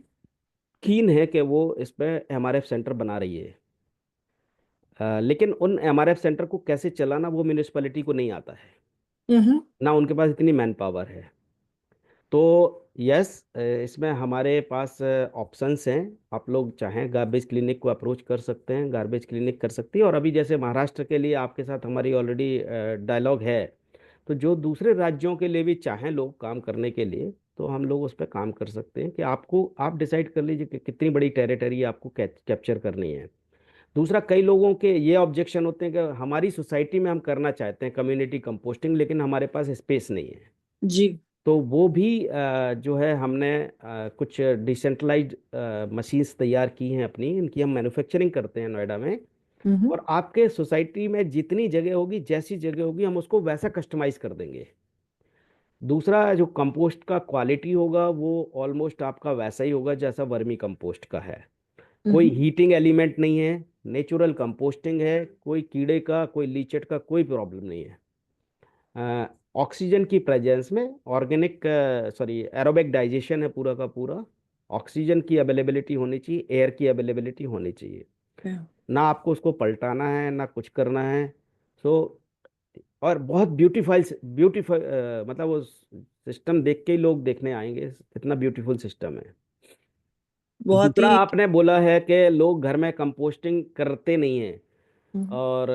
कीन है कि वो इस पे MRF सेंटर बना रही है। लेकिन उन MRF सेंटर को कैसे चलाना वो म्यूनिसपैलिटी को नहीं आता है, हम्म। ना उनके पास इतनी मैन पावर है। तो यस, इसमें हमारे पास ऑप्शंस हैं। आप लोग चाहें गार्बेज क्लिनिक को अप्रोच कर सकते हैं, गार्बेज क्लिनिक कर सकती है। और अभी जैसे महाराष्ट्र के लिए आपके साथ हमारी ऑलरेडी डायलॉग है, तो जो दूसरे राज्यों के लिए भी चाहें लोग काम करने के लिए, तो हम लोग उस पर काम कर सकते हैं कि आप डिसाइड कर लीजिए कि कितनी बड़ी टेरिटरी आपको कैप्चर करनी है। दूसरा, कई लोगों के ये ऑब्जेक्शन होते हैं कि हमारी सोसाइटी में हम करना चाहते हैं कम्युनिटी कंपोस्टिंग, लेकिन हमारे पास स्पेस नहीं है। जी। तो वो भी जो है हमने कुछ डिसेंट्रलाइज्ड मशीन्स तैयार की हैं अपनी, इनकी हम मैन्युफैक्चरिंग करते हैं नोएडा में। हम्म। और आपके सोसाइटी में जितनी जगह होगी, जैसी जगह होगी, हम उसको वैसा कस्टमाइज कर देंगे। दूसरा, जो कंपोस्ट का क्वालिटी होगा वो ऑलमोस्ट आपका वैसा ही होगा जैसा वर्मी कंपोस्ट का है। कोई हम्म। हीटिंग एलिमेंट नहीं है, नेचुरल कंपोस्टिंग है, कोई कीड़े का कोई लीचेट का कोई प्रॉब्लम नहीं है। ऑक्सीजन की प्रेजेंस में ऑर्गेनिक, सॉरी, एरोबिक डाइजेशन है पूरा का पूरा। ऑक्सीजन की अवेलेबिलिटी होनी चाहिए, एयर की अवेलेबिलिटी होनी चाहिए। Yeah. ना आपको उसको पलटाना है, ना कुछ करना है। सो, और बहुत ब्यूटीफाइल ब्यूटीफाई, मतलब वो सिस्टम देख के ही लोग देखने आएंगे, इतना ब्यूटीफुल सिस्टम है। बहुत दूसरा, ही। आपने बोला है कि लोग घर में कंपोस्टिंग करते नहीं हैं, हम्म। और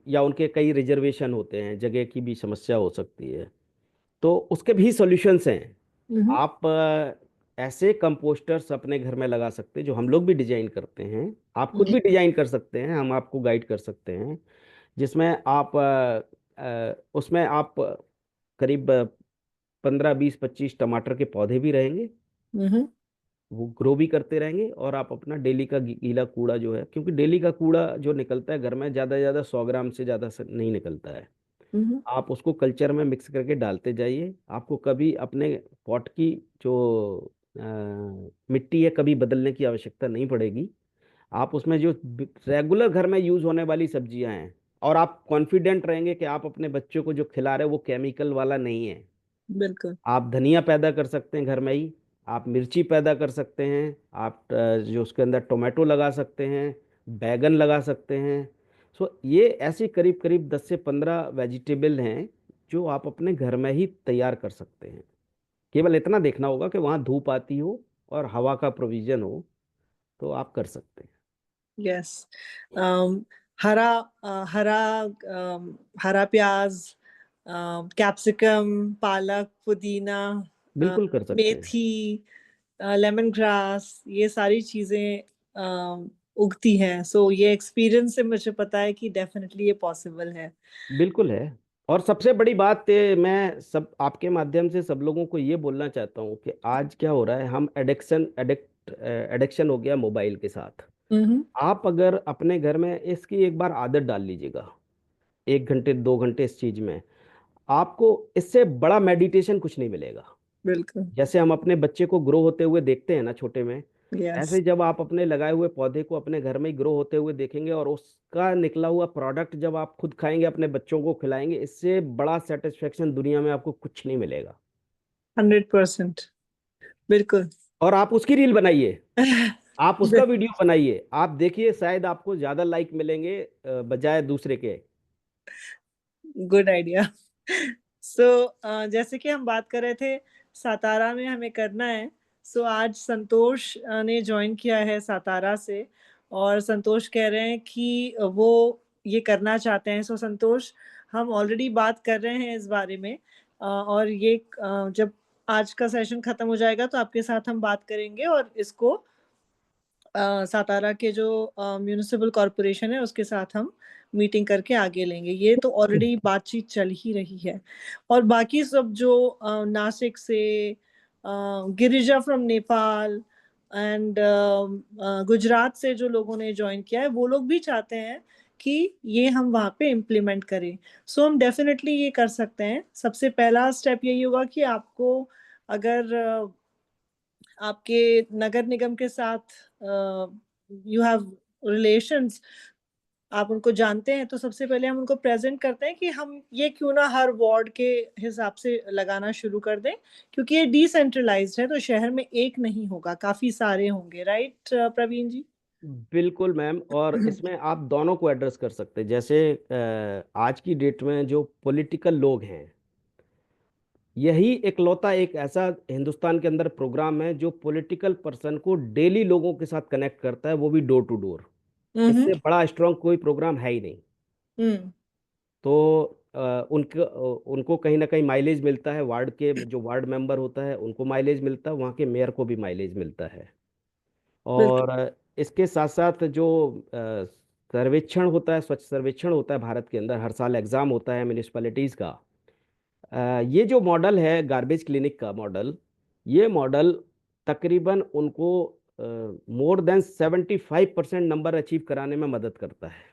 या उनके कई रिजर्वेशन होते हैं, जगह की भी समस्या हो सकती है। तो उसके भी सॉल्यूशंस हैं। हम्म। आप ऐसे कंपोस्टर्स अपने घर में लगा सकते हैं जो हम लोग भी डिजाइन करते हैं। आप खुद जी। भी डिजाइन कर सकते हैं, हम आपको गाइड कर सकते हैं। जिसमें आप उसमें आप करीब 15 20 25 टमाटर के पौधे भी रहेंगे, हम्म। वो ग्रो भी करते रहेंगे। और आप अपना डेली का गीला कूड़ा जो है, क्योंकि डेली का कूड़ा जो निकलता है घर में, ज़्यादा से ज़्यादा 100 ग्राम से ज़्यादा से नहीं निकलता है। हम्म। आप उसको कल्चर में मिक्स करके डालते जाइए। आपको कभी अपने पॉट की जो मिट्टी है कभी बदलने की आवश्यकता नहीं पड़ेगी। आप उसमें जो रेगुलर घर में यूज होने वाली सब्जियां हैं, और आप कॉन्फिडेंट रहेंगे कि आप अपने बच्चों को जो खिला रहे हो वो केमिकल वाला नहीं है। बिल्कुल। आप धनिया पैदा कर सकते हैं घर में ही, आप मिर्ची पैदा कर सकते हैं, आप जो उसके अंदर टोमेटो लगा सकते हैं, बैगन लगा सकते हैं। सो ये ऐसी करीब करीब 10 से 15 वेजिटेबल हैं जो आप अपने घर में ही तैयार कर सकते हैं। केवल इतना देखना होगा कि वहाँ धूप आती हो और हवा का प्रोविजन हो, तो आप कर सकते हैं। यस। हरा हरा हरा प्याज, कैप्सिकम, पालक, पुदीना, बिल्कुल कर सकते हैं। मेथी, लेमन ग्रास, ये सारी चीजें उगती हैं। सो ये एक्सपीरियंस से मुझे पता है कि डेफिनेटली ये पॉसिबल है। बिल्कुल है। और सबसे बड़ी बात मैं सब आपके माध्यम से सब लोगों को ये बोलना चाहता हूँ कि आज क्या हो रहा है, हम एडिक्शन हो गया मोबाइल के साथ। हम्म। आप अगर अपने घर में इसकी एक बार आदत डाल लीजिएगा, 1 घंटे 2 घंटे इस चीज में, आपको इससे बड़ा मेडिटेशन कुछ नहीं मिलेगा। बिल्कुल। जैसे हम अपने बच्चे को ग्रो होते हुए देखते हैं ना छोटे में, यस। ऐसे ही जब आप अपने लगाए हुए पौधे को अपने घर में ही ग्रो होते हुए देखेंगे, और उसका निकला हुआ प्रोडक्ट जब आप खुद खाएंगे, अपने बच्चों को खिलाएंगे, इससे बड़ा सेटिस्फेक्शन दुनिया में आपको कुछ नहीं मिलेगा। 100%। बिल्कुल। और आप उसकी रील बनाइए, आप उसका वीडियो बनाइए, आप देखिए, शायद आपको ज्यादा लाइक मिलेंगे बजाय दूसरे के। Good idea. सो जैसे कि हम बात कर रहे थे, सातारा में हमें करना है। सो आज संतोष ने ज्वाइन किया है सातारा से, और संतोष कह रहे हैं कि वो ये करना चाहते हैं। सो संतोष, हम ऑलरेडी बात कर रहे हैं इस बारे में, और ये जब आज का सेशन खत्म हो जाएगा तो आपके साथ हम बात करेंगे, और इसको सातारा के जो म्यूनिसिपल कॉरपोरेशन है उसके साथ हम मीटिंग करके आगे लेंगे। ये तो ऑलरेडी बातचीत चल ही रही है। और बाकी सब जो नासिक से, गिरिजा फ्रॉम नेपाल, एंड गुजरात से जो लोगों ने ज्वाइन किया है, वो लोग भी चाहते हैं कि ये हम वहाँ पे इम्प्लीमेंट करें। सो हम डेफिनेटली ये कर सकते हैं। सबसे पहला स्टेप यही होगा कि आपको, अगर आपके नगर निगम के साथ यू हैव रिलेशंस, आप उनको जानते हैं, तो सबसे पहले हम उनको प्रेजेंट करते हैं कि हम ये क्यों ना हर वार्ड के हिसाब से लगाना शुरू कर दें, क्योंकि ये डिसेंट्रलाइज्ड है तो शहर में एक नहीं होगा, काफी सारे होंगे। राइट प्रवीण जी? बिल्कुल मैम, और इसमें आप दोनों को एड्रेस कर सकते हैं। जैसे आज की डेट में जो पॉलिटिकल लोग हैं, यही इकलौता एक ऐसा हिंदुस्तान के अंदर प्रोग्राम है जो पॉलिटिकल पर्सन को डेली लोगों के साथ कनेक्ट करता है, वो भी डोर टू डोर। हम्म। इससे बड़ा स्ट्रांग कोई प्रोग्राम है ही नहीं। हम्म। तो उनको कहीं ना कहीं माइलेज मिलता है, वार्ड के जो वार्ड मेंबर होता है उनको माइलेज मिलता है, वहाँ के मेयर को भी माइलेज मिलता है। बिल्कुल। और इसके साथ साथ जो सर्वेक्षण होता है, स्वच्छ सर्वेक्षण होता है भारत के अंदर, हर साल एग्जाम होता है म्यूनिसपैलिटीज़ का। ये जो मॉडल है गार्बेज क्लिनिक का मॉडल, ये मॉडल तकरीबन उनको मोर देन 75% नंबर अचीव कराने में मदद करता है।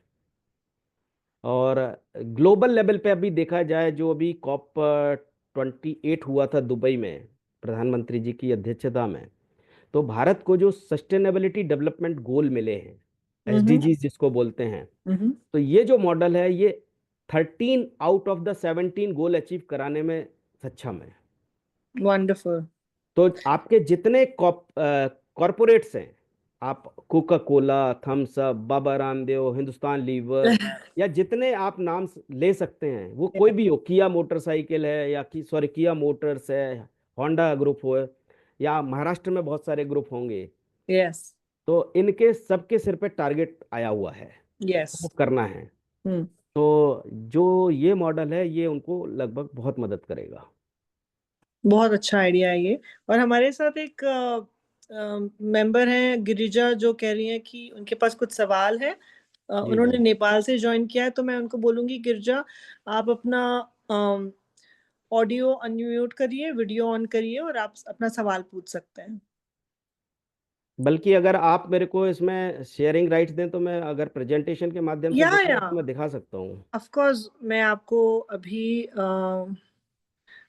और ग्लोबल लेवल पे अभी देखा जाए, जो अभी COP 28 हुआ था दुबई में प्रधानमंत्री जी की अध्यक्षता में, तो भारत को जो सस्टेनेबिलिटी डेवलपमेंट गोल मिले हैं, हम्म। SDGs जिसको बोलते हैं, हम्म। तो ये जो मॉडल है ये 13 out of the 17 goal achieve कराने में सक्षम है। वंडरफुल। तो आपके जितने कॉरपोरेट्स हैं, आप Coca Cola, Thums up, Baba Ramdev, Hindustan liver, या जितने आप नाम ले सकते हैं, वो कोई भी हो, किया मोटरसाइकिल है या सॉरी किया मोटर्स है, होंडा ग्रुप हो, या महाराष्ट्र में बहुत सारे ग्रुप होंगे, यस। तो इनके सबके सिर पे टारगेट आया हुआ है, यस। वो करना है। हम्म। तो जो ये मॉडल है ये उनको लगभग बहुत मदद करेगा। बहुत अच्छा आइडिया है ये। और हमारे साथ एक मेंबर हैं गिरिजा, जो कह रही हैं कि उनके पास कुछ सवाल है। जी उन्होंने मैम। नेपाल से ज्वाइन किया है, तो मैं उनको बोलूंगी, गिरिजा आप अपना ऑडियो अनम्यूट करिए, वीडियो ऑन करिए, और आप अपना सवाल पूछ सकते हैं। बल्कि अगर आप मेरे को इसमें शेयरिंग राइट्स दें तो मैं अगर प्रेजेंटेशन के माध्यम से या दिखाऊं तो मैं दिखा सकता हूँ। ऑफ कोर्स, मैं आपको अभी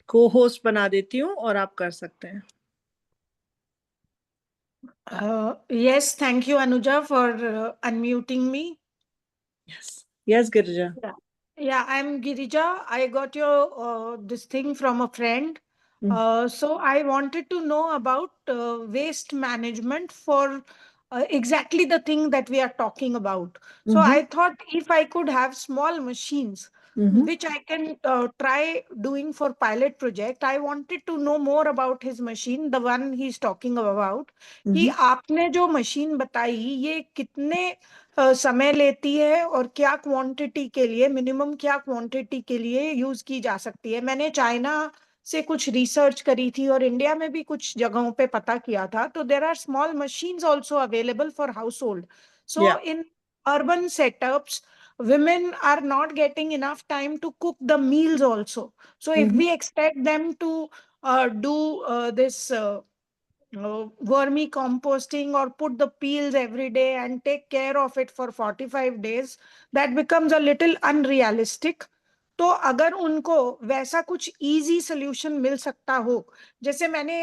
को होस्ट बना देती हूँ और आप कर सकते हैं। Yes, thank you, Anuja, for unmuting me. Yes. Yes Girija. Yeah, yeah, I'm Girija. I got your this thing from a friend. So I wanted to know about waste management for exactly the thing that we are talking about. So hmm. I thought if I could have small machines hmm. which I can try doing for pilot project. I wanted to know more about his machine, the one he's talking about. कि आपने जो machine बताई ये कितने समय लेती है और क्या क्वांटिटी के लिए, मिनिमम क्या क्वांटिटी के लिए यूज की जा सकती है। मैंने चाइना से कुछ रिसर्च करी थी और इंडिया में भी कुछ जगहों पे पता किया था, तो there are small machines also available for household. So ya. In urban setups, women are not getting enough time to cook the meals also. So if we expect them to do this vermi composting or put the peels every day and take care of it for 45 days, that becomes a little unrealistic. तो अगर उनको वैसा कुछ easy solution मिल सकता हो, जैसे मैंने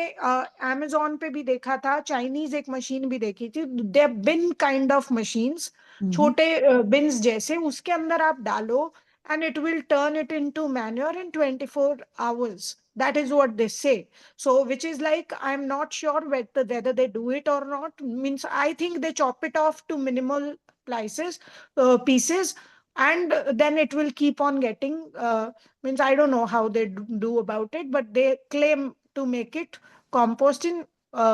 Amazon पे भी देखा था, चाइनीज एक मशीन भी देखी थी, दे बिन काइंड ऑफ मशीन्स, छोटे बिन्स जैसे, उसके अंदर आप डालो and it will turn it into manure in 24 hours. That is what they say. So which is like, I'm not sure whether they do it or not. Means I think they chop it off to minimal pieces, and then it will keep on getting, means I don't know how they do about it, but they claim to make it compost in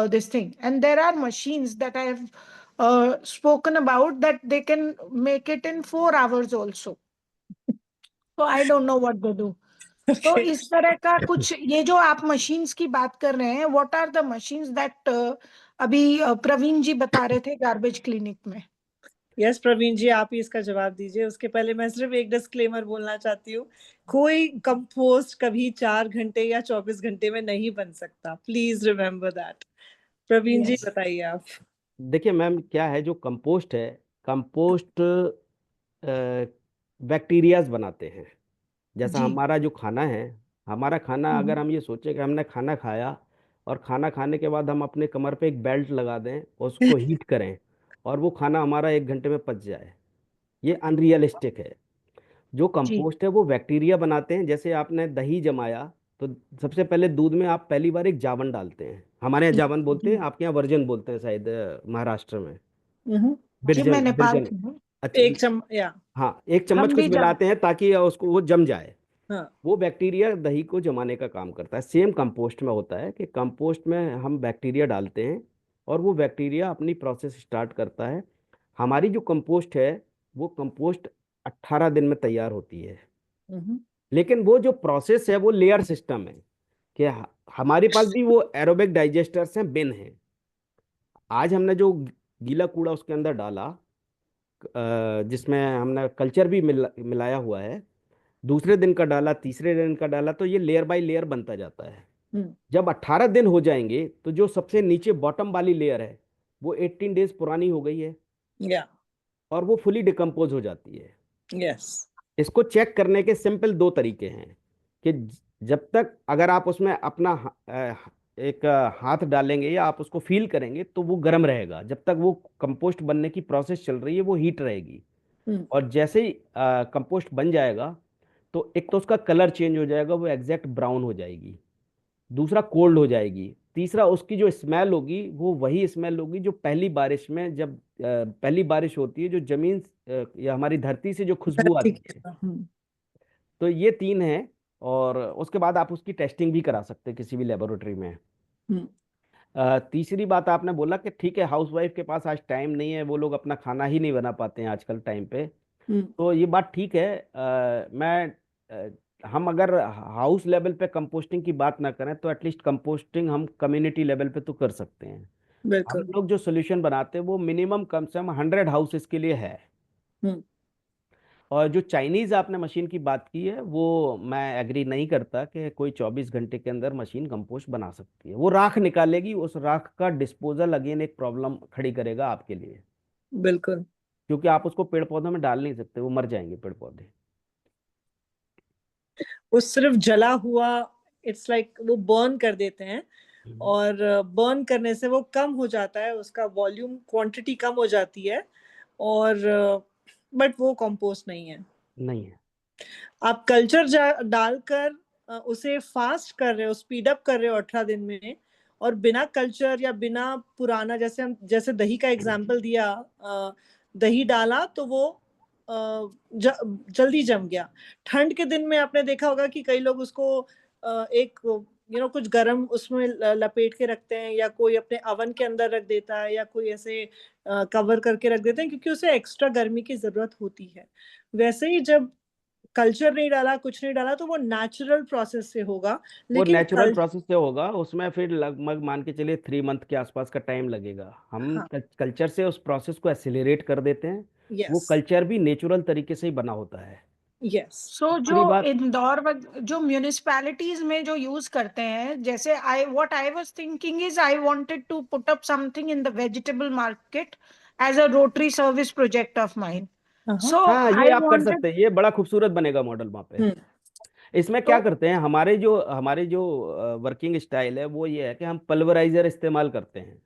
this thing. And there are machines that I have spoken about that they can make it in 4 hours also. तो I don't know what they do. तो Okay. इस तरह का कुछ, ये जो आप machines की बात कर रहे हैं, what are the machines that अभी प्रवीण जी बता रहे थे गार्बेज क्लिनिक में। यस प्रवीण जी, आप ही इसका जवाब दीजिए। उसके पहले मैं सिर्फ एक डिस्क्लेमर बोलना चाहती हूँ, कोई कंपोस्ट कभी 4 घंटे या 24 घंटे में नहीं बन सकता। Please remember that. Praveen ji yes. बताइए आप। देखिए मैम, क्या है जो कंपोस्ट है, कंपोस्ट बैक्टीरियाज बनाते हैं। जैसा जी। हमारा जो खाना है, हमारा खाना अगर हम्म। हम ये सोचें कि हमने खाना खाया और खाना खाने के बाद हम अपने कमर पे एक बेल्ट लगा दें और उसको हीट करें और वो खाना हमारा 1 घंटे में पच जाए, ये अनरियलिस्टिक है। जो जी। कंपोस्ट है वो बैक्टीरिया बनाते हैं। जैसे आपने दही जमाया, तो सबसे पहले दूध में आप पहली बार एक जावन डालते हैं। हमारे यहाँ जावन बोलते हैं, जी। आपके यहाँ वर्जन बोलते हैं शायद, महाराष्ट्र में हम्म। जी, मैं बिरजन नेपाल बिरजन। की हूँ। अच्छा। एक चम या हाँ, एक चम्मच हम कुछ भी जब। मिलाते हैं ताकि उसको वो जम जाए। हाँ। वो बैक्टीरिया दही को जमाने का काम करता है। सेम कंपोस्ट में होता है कि कंपोस्ट में हम बैक्टीरिया डालते हैं और वो बैक्टीरिया अपनी प्रोसेस स्टार्ट करता है। हमारी जो कंपोस्ट है, वो कंपोस्ट 18 दिन में तैयार होती है। हम्म। लेकिन वो जो प्रोसेस है वो लेयर सिस्टम है कि हमारे पास भी वो एरोबिक डाइजेस्टर्स हैं, बिन हैं। आज हमने जो गीला कूड़ा उसके अंदर डाला, जिसमें हमने कल्चर भी मिलाया हुआ है, दूसरे दिन का डाला, तीसरे दिन का डाला, तो ये लेयर बाय लेयर बनता जाता है। हम्म। जब 18 दिन हो जाएंगे तो जो सबसे नीचे बॉटम वाली लेयर है वो 18 डेज पुरानी हो गई है या। और वो फुली डिकम्पोज हो जाती है। यस। इसको चेक करने के सिंपल 2 तरीके हैं कि जब तक अगर आप उसमें अपना एक हाथ डालेंगे या आप उसको फील करेंगे तो वो गर्म रहेगा। जब तक वो कंपोस्ट बनने की प्रोसेस चल रही है वो हीट रहेगी। हम्म। और जैसे ही कंपोस्ट बन जाएगा तो एक तो उसका कलर चेंज हो जाएगा, वो एग्जैक्ट ब्राउन हो जाएगी। दूसरा, कोल्ड हो जाएगी। तीसरा, उसकी जो स्मेल होगी वो वही स्मेल होगी जो पहली बारिश में, जब पहली बारिश होती है, जो जमीन या हमारी धरती से जो खुशबू धरती आती के है। हम्म। तो ये 3 हैं। और उसके बाद आप उसकी टेस्टिंग भी करा सकते हैं किसी भी लेबोरेटरी में। हम्म। तीसरी बात आपने बोला कि ठीक है, हाउसवाइफ के पास आज टाइम नहीं है, वो लोग अपना खाना ही नहीं बना पाते हैं आजकल टाइम पे। हम्म। तो ये बात ठीक है। हम अगर हाउस लेवल पे कंपोस्टिंग की बात ना करें तो एटलीस्ट कंपोस्टिंग हम कम्युनिटी लेवल पे तो कर सकते हैं। हम बिल्कुल। लोग जो सोल्यूशन बनाते हैं वो मिनिमम कम से कम 100 हाउसेस के लिए है। हम्म। और जो चाइनीज आपने मशीन की बात की है, वो मैं एग्री नहीं करता कि कोई 24 घंटे के अंदर मशीन कंपोस्ट बना सकती है। वो राख निकालेगी, उस राख का डिस्पोजल अगेन एक प्रॉब्लम खड़ी करेगा आपके लिए, बिल्कुल। क्योंकि आप उसको पेड़ पौधों में डाल नहीं सकते, वो मर जाएंगे पेड़ पौधे। वो सिर्फ जला हुआ, इट्स लाइक वो बर्न कर देते हैं हम्म। और बर्न करने से वो कम हो जाता है, उसका वॉल्यूम क्वांटिटी कम हो जाती है और बट वो कंपोस्ट नहीं है। नहीं है। आप कल्चर डालकर उसे फास्ट कर रहे हो, स्पीड अप कर रहे हो 18 दिन में। और बिना कल्चर या बिना पुराना, जैसे हम जैसे दही का एग्जांपल दिया, दही डाला तो वो जल्दी जम गया। ठंड के दिन में आपने देखा होगा कि कई लोग उसको एक कुछ गर्म उसमें लपेट के रखते हैं, या कोई अपने अवन के अंदर रख देता है, या कोई ऐसे कवर करके रख देते हैं, क्योंकि उसे एक्स्ट्रा गर्मी की जरूरत होती है। वैसे ही जब कल्चर नहीं डाला, कुछ नहीं डाला, तो वो नेचुरल प्रोसेस से होगा। वो लेकिन नेचुरल प्रोसेस से होगा, उसमें फिर लगभग मान के चलिए 3 मंथ के आसपास का टाइम लगेगा। हम हाँ। कल्चर से उस प्रोसेस को एक्सेलरेट कर देते हैं। वो यस। कल्चर भी नेचुरल तरीके से ही बना होता है। यस। सो जो दूसरी बात, इंदौर जो म्यूनिसपैलिटीज में जो यूज करते हैं, जैसे I was thinking is I wanted to put up something in the vegetable market as a Rotary service project of mine. हाँ। सो हाँ, ये आई आप कर वांटेड। सकते हैं, ये बड़ा खूबसूरत बनेगा मॉडल वहाँ पे। हम्म। इसमें तो क्या करते हैं, हमारे जो वर्किंग स्टाइल है वो ये है कि हम पल्वराइजर इस्तेमाल करते हैं। ओके।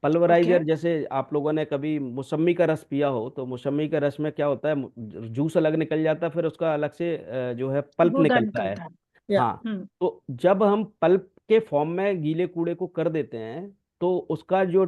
पल्वराइजर, जैसे आप लोगों ने कभी मौसमी का रस पिया हो तो मौसमी का रस में क्या होता है, जूस अलग निकल जाता है, फिर उसका अलग से जो है पल्प गूदा निकलता है। निकलता है। या। हाँ। तो जब हम पल्प के फॉर्म में गीले कूड़े को कर देते हैं तो उसका जो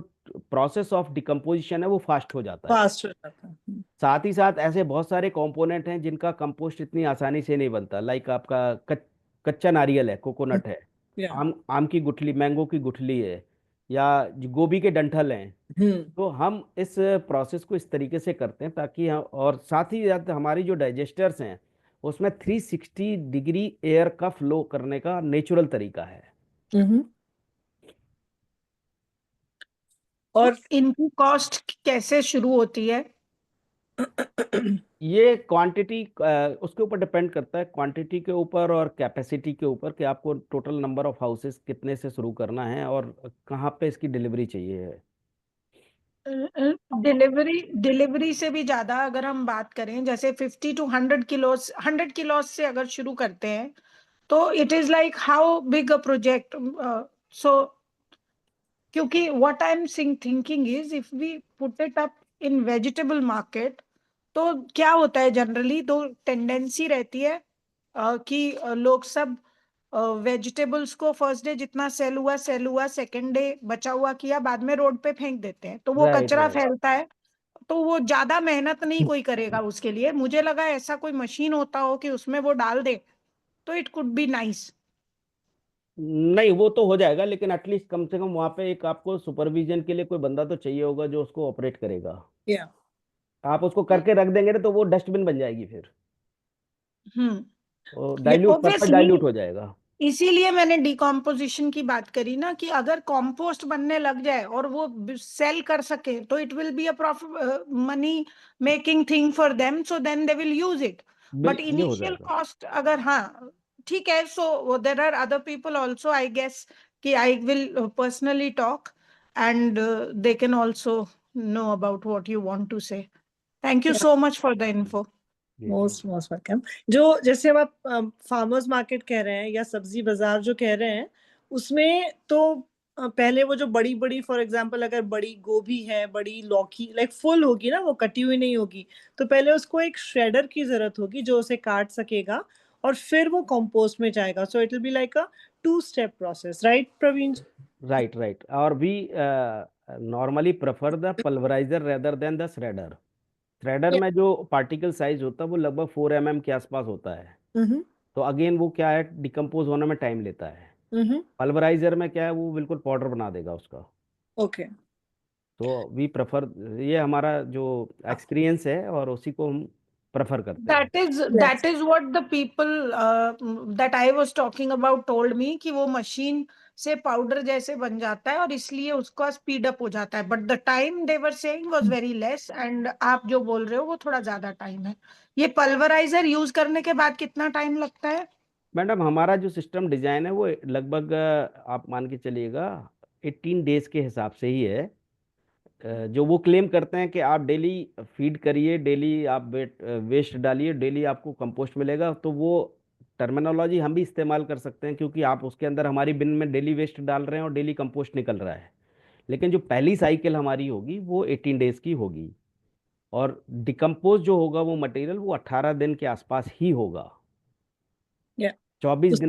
प्रोसेस ऑफ डिकम्पोजिशन है वो फास्ट हो जाता है। फास्ट हो जाता है। साथ ही साथ ऐसे बहुत सारे कंपोनेंट हैं जिनका कंपोस्ट इतनी आसानी से नहीं बनता। लाइक आपका कच्चा नारियल है, कोकोनट है, या। आम की गुठली, मैंगो की गुठली है, या जो गोभी के डंठल हैं। हम्म। तो हम इस प्रोसेस को इस तरीके से करते हैं ताकि और साथ ही साथ हमारी जो डाइजेस्टर्स हैं उसमें 360 डिग्री एयर का फ्लो करने का नेचुरल तरीका है। हम्म। तो और इनकी कॉस्ट कैसे शुरू होती है? ये क्वांटिटी उसके ऊपर डिपेंड करता है, क्वांटिटी के ऊपर और कैपेसिटी के ऊपर, कि आपको टोटल नंबर ऑफ हाउसेस कितने से शुरू करना है और कहाँ पे इसकी डिलीवरी चाहिए है। डिलीवरी से भी ज्यादा अगर हम बात करें, जैसे 50 to 100 किलो से अगर शुरू करते हैं, तो it is like how big a project. So क्योंकि what I am thinking is, if we put it up in vegetable market, तो क्या होता है जनरली, तो टेंडेंसी रहती है कि लोग सब वेजिटेबल्स को फर्स्ट डे जितना सेल हुआ, सेकंड डे बचा हुआ किया, बाद में रोड पे फेंक देते हैं, तो वो राइट कचरा राइट फैलता है. तो वो ज्यादा मेहनत नहीं कोई करेगा उसके लिए. मुझे लगा ऐसा कोई मशीन होता हो कि उसमें वो डाल दे, तो इट कुड बी नाइस. नहीं, वो तो हो जाएगा, लेकिन एटलीस्ट कम से कम वहां पे एक आपको सुपरविजन के लिए कोई बंदा तो चाहिए होगा जो उसको ऑपरेट करेगा. या आप उसको करके रख देंगे ना तो वो डस्टबिन बन जाएगी फिर. हम्म. वो ये डाइल्यूट, पर्पस ऑब्वियसली डाइल्यूट हो जाएगा. इसीलिए मैंने डिकम्पोजिशन की बात करी ना, कि अगर कंपोस्ट बनने लग जाए और वो सेल कर सके, तो it will be a profit, money making thing for them, so then they will use it. But ये हो इनिशियल जाएगा. कॉस्ट अगर, हाँ ठीक है. So there are other people also, I guess, कि I will personally talk, and they can also know about what you want to say. Thank you so much for the info. जी जी. Most most welcome. जो जैसे अब आप farmers market कह रहे हैं या सब्जी बाजार जो कह रहे हैं, उसमें तो पहले वो जो बड़ी बड़ी, फॉर एग्जांपल अगर बड़ी गोभी है, बड़ी लौकी लाइक फुल होगी ना, वो कटी हुई नहीं होगी, तो पहले उसको एक श्रेडर की जरूरत होगी जो उसे काट सकेगा, और फिर वो कंपोस्ट में जाएगा. So it will be like a two step process, right Praveen? Right right. और we normally prefer the pulverizer rather than the shredder. Thresher में जो पार्टिकल साइज होता है वो लगभग 4 mm के आसपास होता है. हम्म. तो अगेन वो क्या है, डिकम्पोज होने में टाइम लेता है. हम्म. पल्वराइजर में क्या है, वो बिल्कुल पाउडर बना देगा उसका. ओके. तो वी प्रेफर, ये हमारा जो एक्सपीरियंस है और उसी को हम प्रेफर करते हैं. That is what the people that I was talking about told me, कि वो मशीन से पाउडर जैसे बन जाता है और इसलिए उसका स्पीड अप हो जाता है. But the time they were saying was very less, and आप जो बोल रहे हो वो थोड़ा ज्यादा टाइम है. ये पल्वराइजर यूज करने के बाद कितना टाइम लगता है? मैडम, हमारा जो सिस्टम डिजाइन है वो लगभग आप मान के चलिएगा 18 डेज के हिसाब से ही है. जो वो क्लेम करते हैं कि आप डेली फीड करिए, डेली आप वेस्ट डालिए, डेली आपको कंपोस्ट मिलेगा, तो वो टर्मिनोलॉजी हम भी इस्तेमाल कर सकते हैं, क्योंकि आप उसके अंदर हमारी बिन में डेली वेस्ट डाल रहे हैं और डेली कंपोस्ट निकल रहा है. लेकिन जो पहली साइकिल हमारी होगी वो 18 डेज की होगी. और डिकम्पोज जो होगा वो मटेरियल वो 18 दिन के आसपास ही होगा. या 24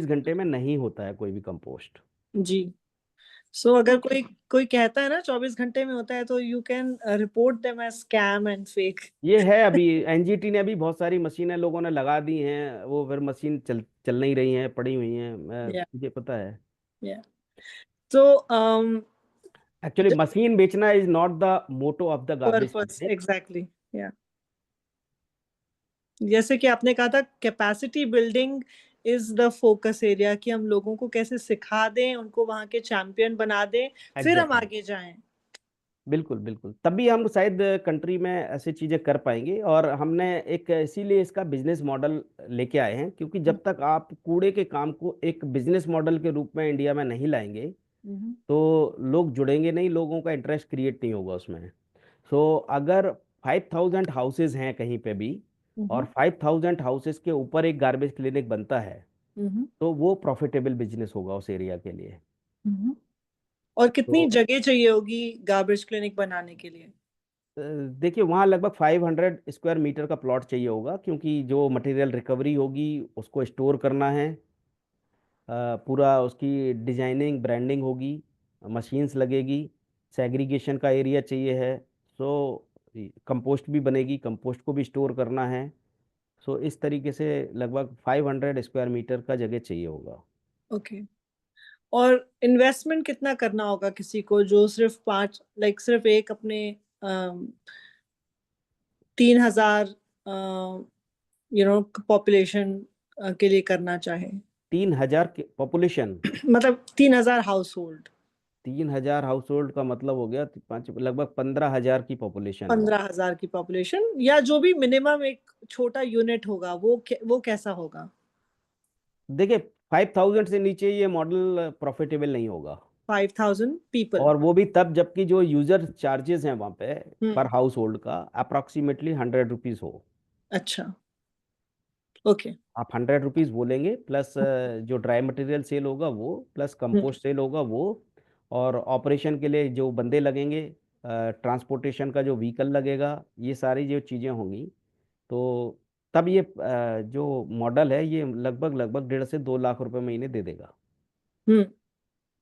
घंटे में नहीं होता है कोई भी कंपोस्ट. जी. सो अगर कोई कोई कहता है ना 24 घंटे में होता है, तो you can report them as scam and fake. ये है, अभी एनजीटी ने अभी बहुत सारी मशीनें लोगों ने लगा दी हैं, वो फिर मशीन चल नहीं रही हैं, पड़ी हुई हैं, या मुझे पता है. या तो एक्चुअली मशीन बेचना is not the motto of the garbage purpose company. Exactly. या जैसे कि आपने कहा था, capacity building is the focus area, कि हम लोगों को कैसे सिखा दें, उनको वहां के चैंपियन बना दें, फिर हम एग्जैक्टली. आगे जाएं. बिल्कुल बिल्कुल, तभी हम शायद कंट्री में ऐसी चीजें कर पाएंगे. और हमने एक इसीलिए इसका बिजनेस मॉडल लेके आए हैं, क्योंकि जब तक आप कूड़े के काम को एक बिजनेस मॉडल के रूप में इंडिया में नहीं लाएंगे हम्म. तो लोग जुड़ेंगे नहीं, लोगों का इंटरेस्ट क्रिएट नहीं होगा उसमें. सो अगर 5,000 हाउसेज हैं कहीं पे भी, और 5,000 हाउसेज के ऊपर एक गार्बेज क्लिनिक बनता है, हम्म. तो वो प्रॉफिटेबल बिजनेस होगा उस एरिया के लिए. हम्म. और कितनी तो जगह चाहिए होगी गार्बेज क्लिनिक बनाने के लिए? देखिए, वहाँ लगभग 500 स्क्वायर मीटर का प्लॉट चाहिए होगा, क्योंकि जो मटेरियल रिकवरी होगी उसको स्टोर करना है. पूरा उसकी डिजाइनिंग ब्रांडिंग होगी, मशीन्स लगेगी, सेग्रीगेशन का एरिया चाहिए है. सो कंपोस्ट भी बनेगी, कंपोस्ट को भी स्टोर करना है. सो इस तरीके से लगभग 500 स्क्वायर मीटर का जगह चाहिए होगा. ओके. और इन्वेस्टमेंट कितना करना होगा किसी को जो सिर्फ पांच, लाइक सिर्फ एक अपने 3,000 पॉपुलेशन के लिए करना चाहे? 3,000 की पॉपुलेशन. मतलब 3,000 हाउस होल्ड. 3,000 हाउस होल्ड का मतलब हो गया पाँच, लगभग 15,000 की पॉपुलेशन है. 15,000 की पॉपुलेशन, या जो भी मिनिमम एक छोटा यूनिट होगा, वो कैसा होगा? देखिए, 5,000 से नीचे ये मॉडल प्रॉफिटेबल नहीं होगा. 5,000 people. और वो भी तब जबकि जो यूजर चार्जेस हैं वहाँ पे पर हम्म, हाउस होल्ड का अप्रोक्सीमेटली 100 रुपीज हो। अच्छा, ओके। आप 100 रुपीज बोलेंगे प्लस जो ड्राई मटेरियल सेल होगा वो, प्लस कंपोस्ट सेल होगा वो, और ऑपरेशन के लिए जो बंदे लगेंगे, ट्रांसपोर्टेशन का जो व्हीकल लगेगा, ये सारी जो चीज़ें होंगी, तो तब ये जो मॉडल है ये लगभग लगभग 1.5 से 2 लाख रुपए महीने दे देगा। हम्म,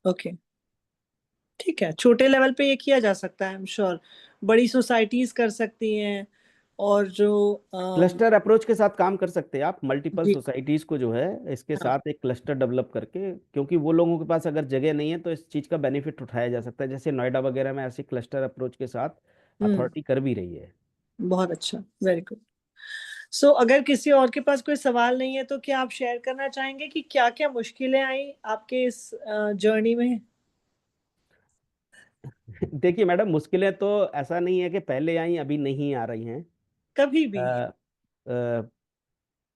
ओके, ठीक है। छोटे लेवल पे ये किया जा सकता है, आई एम श्योर। बड़ी सोसाइटीज कर सकती हैं, और जो क्लस्टर अप्रोच के साथ काम कर सकते हैं आप, मल्टीपल जी, सोसाइटीज को जो है इसके हाँ, साथ एक क्लस्टर डेवलप करके, क्योंकि वो लोगों के पास अगर जगह नहीं है तो इस चीज़ का बेनिफिट उठाया जा सकता है, जैसे नोएडा वगैरह में ऐसे क्लस्टर अप्रोच के साथ हम्म, अथॉरिटी कर भी रही है। बहुत अच्छा, वेरी गुड। सो अगर किसी और के पास कोई सवाल नहीं है तो क्या आप शेयर करना चाहेंगे कि क्या क्या मुश्किलें आई आपके इस जर्नी में? देखिए मैडम, मुश्किलें तो ऐसा नहीं है कि पहले आई अभी नहीं आ रही हैं। कभी भी? अ, अ,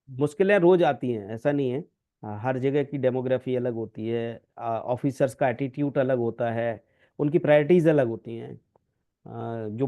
मुश्किलें रोज आती हैं, ऐसा नहीं है। हर जगह की डेमोग्राफी अलग होती है, ऑफिसर्स का एटीट्यूड अलग होता है, उनकी प्रायोरिटीज अलग होती हैं। जो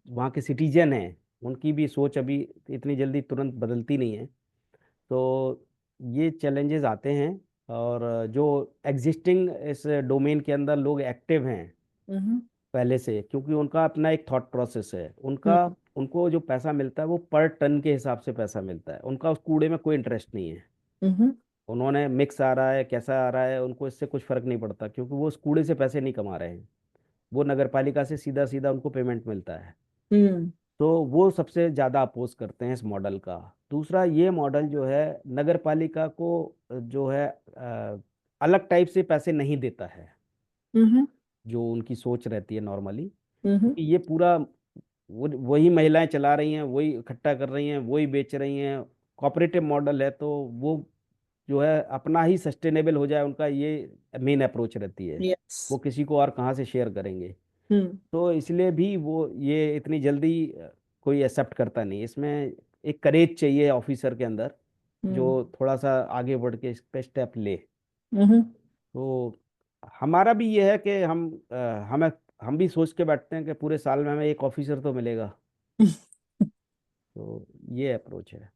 वहाँ के सिटीजन हैं उनकी भी सोच अभी इतनी जल्दी तुरंत बदलती नहीं है। तो ये चैलेंजेस आते हैं। और जो एग्जिस्टिंग इस डोमेन के अंदर लोग एक्टिव हैं हम्म, पहले से, क्योंकि उनका अपना एक थॉट प्रोसेस है, उनका हम्म, उनको जो पैसा मिलता है वो पर टन के हिसाब से पैसा मिलता है, उनका उस कूड़े में कोई इंटरेस्ट नहीं है। हम्म, उन्होंने मिक्स आ रहा है कैसा आ रहा है उनको इससे कुछ फर्क नहीं पड़ता, क्योंकि वो उस कूड़े से पैसे नहीं कमा रहे हैं, वो नगर पालिका से सीधा सीधा उनको पेमेंट मिलता है। हम्म, तो वो सबसे ज़्यादा अपोज करते हैं इस मॉडल का। दूसरा, ये मॉडल जो है नगर पालिका को जो है अलग टाइप से पैसे नहीं देता है, हम्म, जो उनकी सोच रहती है नॉर्मली, हम्म, क्योंकि ये पूरा वही महिलाएं चला रही हैं, वही इकट्ठा कर रही हैं, वही बेच रही हैं, कॉपरेटिव मॉडल है, तो वो जो है अपना ही सस्टेनेबल हो जाए, उनका ये मेन अप्रोच रहती है। यस, वो किसी को और कहाँ से शेयर करेंगे। हम्म, तो इसलिए भी वो ये इतनी जल्दी कोई एक्सेप्ट करता नहीं, इसमें एक करेज चाहिए ऑफिसर के अंदर, जो हम्म, थोड़ा सा आगे बढ़ के इस पे स्टेप ले। हम्म, तो हमारा भी ये है कि हम भी सोच के बैठते हैं कि पूरे साल में हमें एक ऑफिसर तो मिलेगा। तो ये अप्रोच है।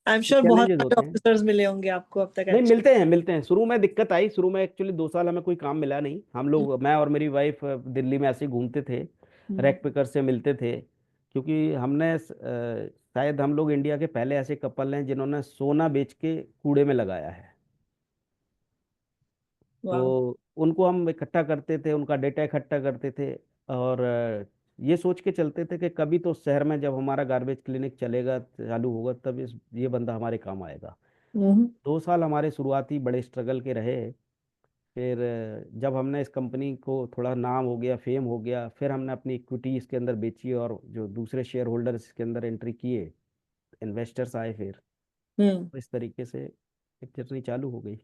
आई एम श्योर बहुत चैलेंजेस सारे होते हैं। ऑफिसर्स मिले होंगे आपको अब तक, नहीं, एक्चुअली। मिलते हैं। शुरू में दिक्कत आई, शुरू में एक्चुअली 2 साल हमें कोई काम मिला नहीं, हम लोग, मैं और मेरी वाइफ दिल्ली में ऐसे ही घूमते थे, हम्म, रैक पिकर से मिलते थे, क्योंकि हमने शायद हम लोग इंडिया के पहले ऐसे कपल हैं जिन्होंने सोना बेच के कूड़े में लगाया है। वाह, तो उनको हम इकट्ठा करते थे, उनका डेटा इकट्ठा करते थे, और ये सोच के चलते थे कि कभी तो शहर में जब हमारा गार्बेज क्लिनिक चलेगा, चालू होगा, तब ये बंदा हमारे काम आएगा। हम्म, 2 साल हमारे शुरुआती बड़े स्ट्रगल के रहे। फिर जब हमने इस कंपनी को थोड़ा नाम हो गया, फेम हो गया, फिर हमने अपनी इक्विटी इसके अंदर बेची और जो दूसरे शेयर होल्डर इसके अंदर एंट्री किए, इन्वेस्टर्स आए, फिर हम्म, तो इस तरीके से एक जर्नी चालू हो गई।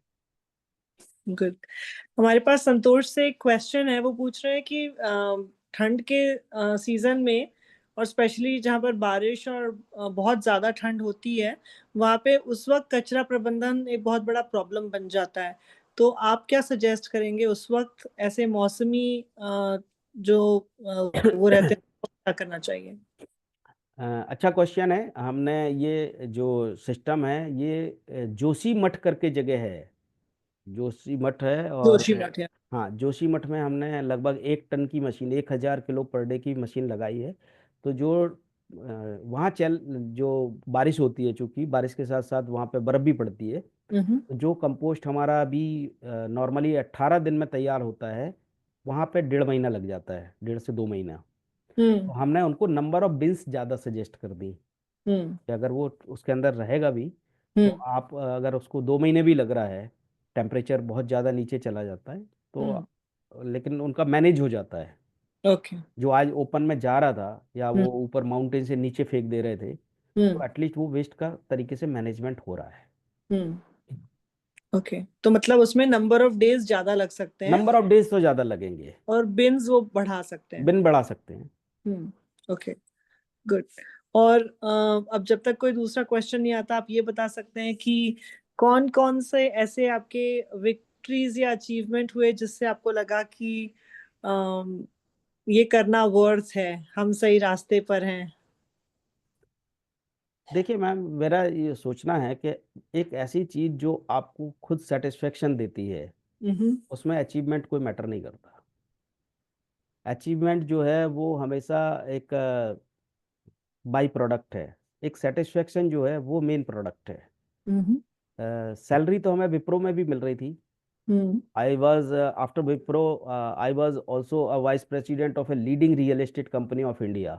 गुड। हमारे पास संतोष से एक क्वेश्चन है, वो पूछ रहे हैं कि ठंड के सीजन में, और स्पेशली जहाँ पर बारिश और बहुत ज्यादा ठंड होती है, वहाँ पे उस वक्त कचरा प्रबंधन एक बहुत बड़ा प्रॉब्लम बन जाता है। तो आप क्या सजेस्ट करेंगे उस वक्त, ऐसे मौसमी जो वो रहते हैं, तो क्या करना चाहिए? अच्छा क्वेश्चन है। हमने ये जो सिस्टम है ये जोशी मठ करके जगह है, जोशी मठ है, और जोशी मठ है। हाँ, जोशी मठ में हमने लगभग 1 टन की मशीन, 1,000 किलो पर डे की मशीन लगाई है। तो वहाँ जो बारिश होती है, चूंकि बारिश के साथ साथ वहाँ पे बर्फ भी पड़ती है, हम्म, तो जो कंपोस्ट हमारा अभी नॉर्मली 18 दिन में तैयार होता है, वहाँ पे 1.5 महीना लग जाता है, 1.5 से 2 महीना। हम्म, तो हमने उनको नंबर ऑफ बिन्स ज़्यादा सजेस्ट कर दी, हम्म, कि अगर वो उसके अंदर रहेगा भी, तो हम्म, आप अगर उसको 2 महीने भी लग रहा है, टेम्परेचर बहुत ज़्यादा नीचे चला जाता है, हम्म, तो लेकिन उनका मैनेज हो जाता है। ओके, जो आज ओपन में जा रहा था या हम्म, वो ऊपर माउंटेन से नीचे फेंक दे रहे थे, हम्म, तो एटलीस्ट वो वेस्ट का तरीके से मैनेजमेंट हो रहा है। हम्म, ओके। तो मतलब उसमें नंबर ऑफ डेज ज्यादा लग सकते हैं, नंबर ऑफ डेज तो ज़्यादा लगेंगे, और बिन्स वो बढ़ा सकते हैं। बिन बढ़ा सकते हैं। Okay, good. और अब जब तक कोई दूसरा क्वेश्चन नहीं आता, आप ये बता सकते हैं कि कौन कौन से ऐसे आपके विक्ट्रीज या अचीवमेंट हुए जिससे आपको लगा कि अम, ये करना वर्थ है, हम सही रास्ते पर हैं? देखिए मैम, मेरा ये सोचना है कि एक ऐसी चीज जो आपको खुद सेटिस्फेक्शन देती है, हम्म। उसमें अचीवमेंट कोई मैटर नहीं करता। अचीवमेंट जो है वो हमेशा एक बाई प्रोडक्ट है। एक सेटिस्फेक्शन जो है वो मेन प्रोडक्ट है। हम्म। सैलरी तो हमें विप्रो में भी मिल रही थी। Hmm. I was after Wipro, I was also a vice president of a leading real estate company of India.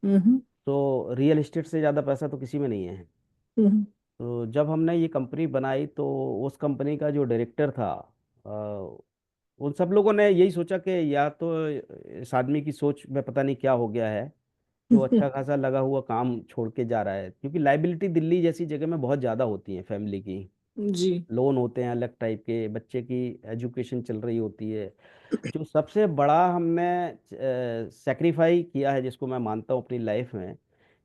Hmm. तो रियल एस्टेट से ज़्यादा पैसा तो किसी में नहीं है। हम्म। तो जब हमने ये कंपनी बनाई तो उस कंपनी का जो डायरेक्टर था, अ, उन सब लोगों ने यही सोचा कि या तो इस आदमी की सोच में पता नहीं क्या हो गया है, जो अच्छा खासा लगा हुआ काम छोड़ के जा रहा है। क्योंकि लाइबिलिटी दिल्ली जैसी जगह में बहुत ज़्यादा होती है फैमिली की। जी। लोन होते हैं अलग टाइप के, बच्चे की एजुकेशन चल रही होती है। जो सबसे बड़ा हमने सेक्रीफाई किया है, जिसको मैं मानता हूँ अपनी लाइफ में,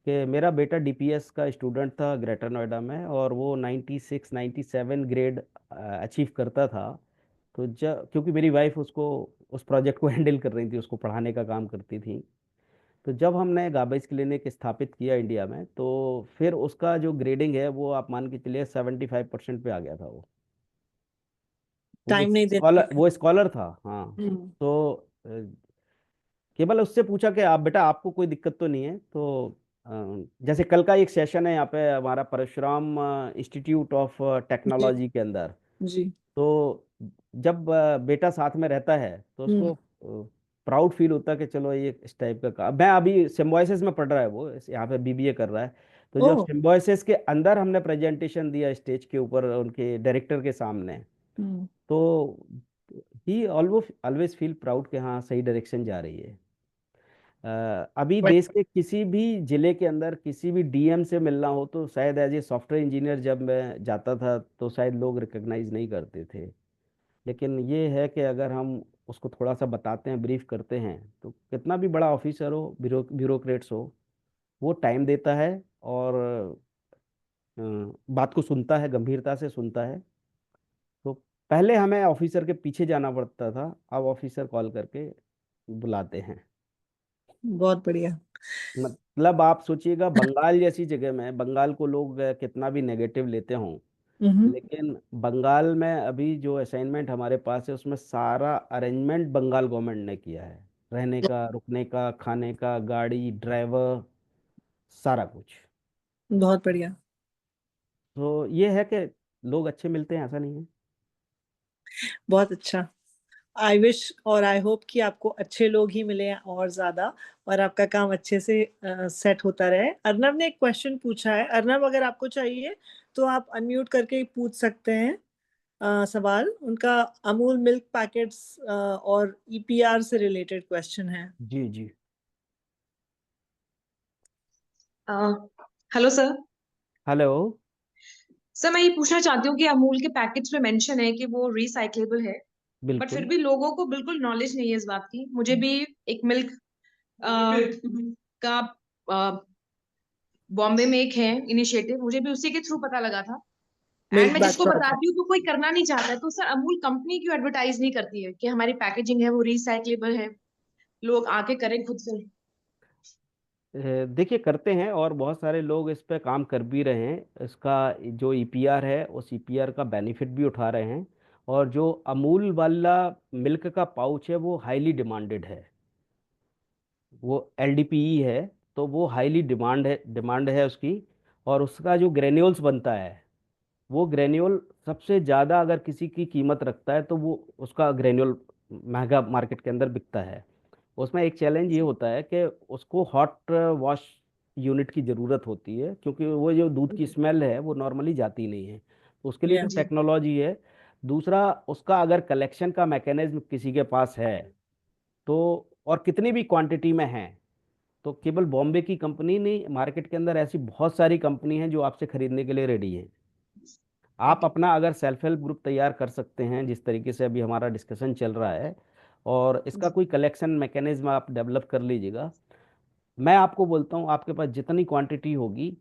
कि मेरा बेटा डीपीएस का स्टूडेंट था ग्रेटर नोएडा में, और वो 96 97 ग्रेड अचीव करता था। तो जब, क्योंकि मेरी वाइफ उसको, उस प्रोजेक्ट को हैंडल कर रही थी, उसको पढ़ाने का काम करती थी। तो जब हमने गार्बेज क्लिनिक स्थापित किया इंडिया में, तो फिर उसका जो ग्रेडिंग है वो आप मान के चलिए 75% पे आ गया था वो। टाइम नहीं देने के। वो स्कॉलर था, हाँ। हम्म। तो केवल उससे पूछा कि आप बेटा, आपको कोई दिक्कत तो नहीं है? तो जैसे कल का एक सेशन है यहाँ पे हमारा परशुराम इंस्टीट्यूट ऑफ जी। टेक्नोलॉजी के अंदर। जी। तो जब बेटा साथ में रहता है तो हम्म। उसको प्राउड फील होता है कि चलो ये इस टाइप का काम। मैं अभी सिम्बायोसिस में पढ़ रहा है, वो यहाँ पे बीबीए कर रहा है। तो ओ। जब सिम्बायोसिस के अंदर हमने प्रेजेंटेशन दिया स्टेज के ऊपर उनके डायरेक्टर के सामने, हम्म। तो ही ऑलवेज ऑलवेज फील प्राउड कि हाँ सही डायरेक्शन जा रही है। अभी देश के किसी भी जिले के अंदर किसी भी डीएम से मिलना हो तो शायद एज ए सॉफ्टवेयर इंजीनियर जब मैं जाता था तो शायद लोग रिकॉग्नाइज नहीं करते थे। लेकिन ये है कि अगर हम उसको थोड़ा सा बताते हैं, ब्रीफ करते हैं, तो कितना भी बड़ा ऑफिसर हो, ब्यूरोक्रेट्स हो, वो टाइम देता है और बात को सुनता है, गंभीरता से सुनता है। तो पहले हमें ऑफिसर के पीछे जाना पड़ता था, अब ऑफिसर कॉल करके बुलाते हैं। बहुत बढ़िया। मतलब आप सोचिएगा, बंगाल जैसी जगह में, बंगाल को लोग कितना भी नेगेटिव लेते हों, हम्म। लेकिन बंगाल में अभी जो असाइनमेंट हमारे पास है उसमें सारा अरेंजमेंट बंगाल गवर्नमेंट ने किया है। रहने का, रुकने का, खाने का, गाड़ी, ड्राइवर, सारा कुछ। बहुत बढ़िया। तो ये है कि लोग अच्छे मिलते हैं, ऐसा नहीं है। बहुत अच्छा। आई विश और आई होप कि आपको अच्छे लोग ही मिले और ज्यादा, और आपका काम अच्छे से सेट होता रहे। अर्नब ने एक क्वेश्चन पूछा है। अर्नब, अगर आपको चाहिए तो आप अनम्यूट करके पूछ सकते हैं सवाल। उनका अमूल मिल्क पैकेट्स और ईपीआर से रिलेटेड क्वेश्चन है। जी जी। Hello sir. हेलो। सर मैं ये पूछना चाहती हूँ कि अमूल के पैकेट्स में मेंशन है कि वो रिसाइक्लेबल है, बट फिर बिल्कुल। भी लोगों को बिल्कुल नॉलेज नहीं है इस बात की। मुझे भी एक मिल्क का बॉम्बे में एक है इनिशिएटिव, मुझे भी उसी के थ्रू पता लगा था। एंड मिल्क मैं बैग जिसको शॉप। बताती हूँ तो कोई करना नहीं चाहता। तो सर अमूल कंपनी क्यों एडवर्टाइज नहीं करती है कि हमारी पैकेजिंग है वो रिसाइक्लेबल है, लोग आके करें खुद से? देखिए, करते हैं और बहुत सारे लोग इस पे काम कर भी रहे हैं। इसका जो ईपीआर है, उस ईपीआर का बेनिफिट भी उठा रहे हैं। और जो अमूल वाला मिल्क का पाउच है वो हाईली डिमांडेड है। वो एलडीपीई है, तो वो हाईली डिमांड है उसकी। और उसका जो ग्रेन्यूल्स बनता है, वो ग्रेन्यूल सबसे ज़्यादा अगर किसी की कीमत रखता है तो वो उसका ग्रेन्यूल महंगा मार्केट के अंदर बिकता है। उसमें एक चैलेंज ये होता है कि उसको हॉट वॉश यूनिट की ज़रूरत होती है, क्योंकि वो जो दूध की स्मेल है वो नॉर्मली जाती नहीं है। तो उसके लिए या। जो जी। टेक्नोलॉजी है। दूसरा, उसका अगर कलेक्शन का मैकेनिज्म किसी के पास है तो, और कितनी भी क्वांटिटी में है, तो केवल बॉम्बे की कंपनी नहीं, मार्केट के अंदर ऐसी बहुत सारी कंपनी हैं जो आपसे खरीदने के लिए रेडी हैं। आप अपना अगर सेल्फ हेल्प ग्रुप तैयार कर सकते हैं, जिस तरीके से अभी हमारा डिस्कशन चल रहा है, और इसका कोई कलेक्शन मैकेनिज्म आप डेवलप कर लीजिएगा। मैं आपको बोलता हूँ, आपके पास जितनी क्वांटिटी होगी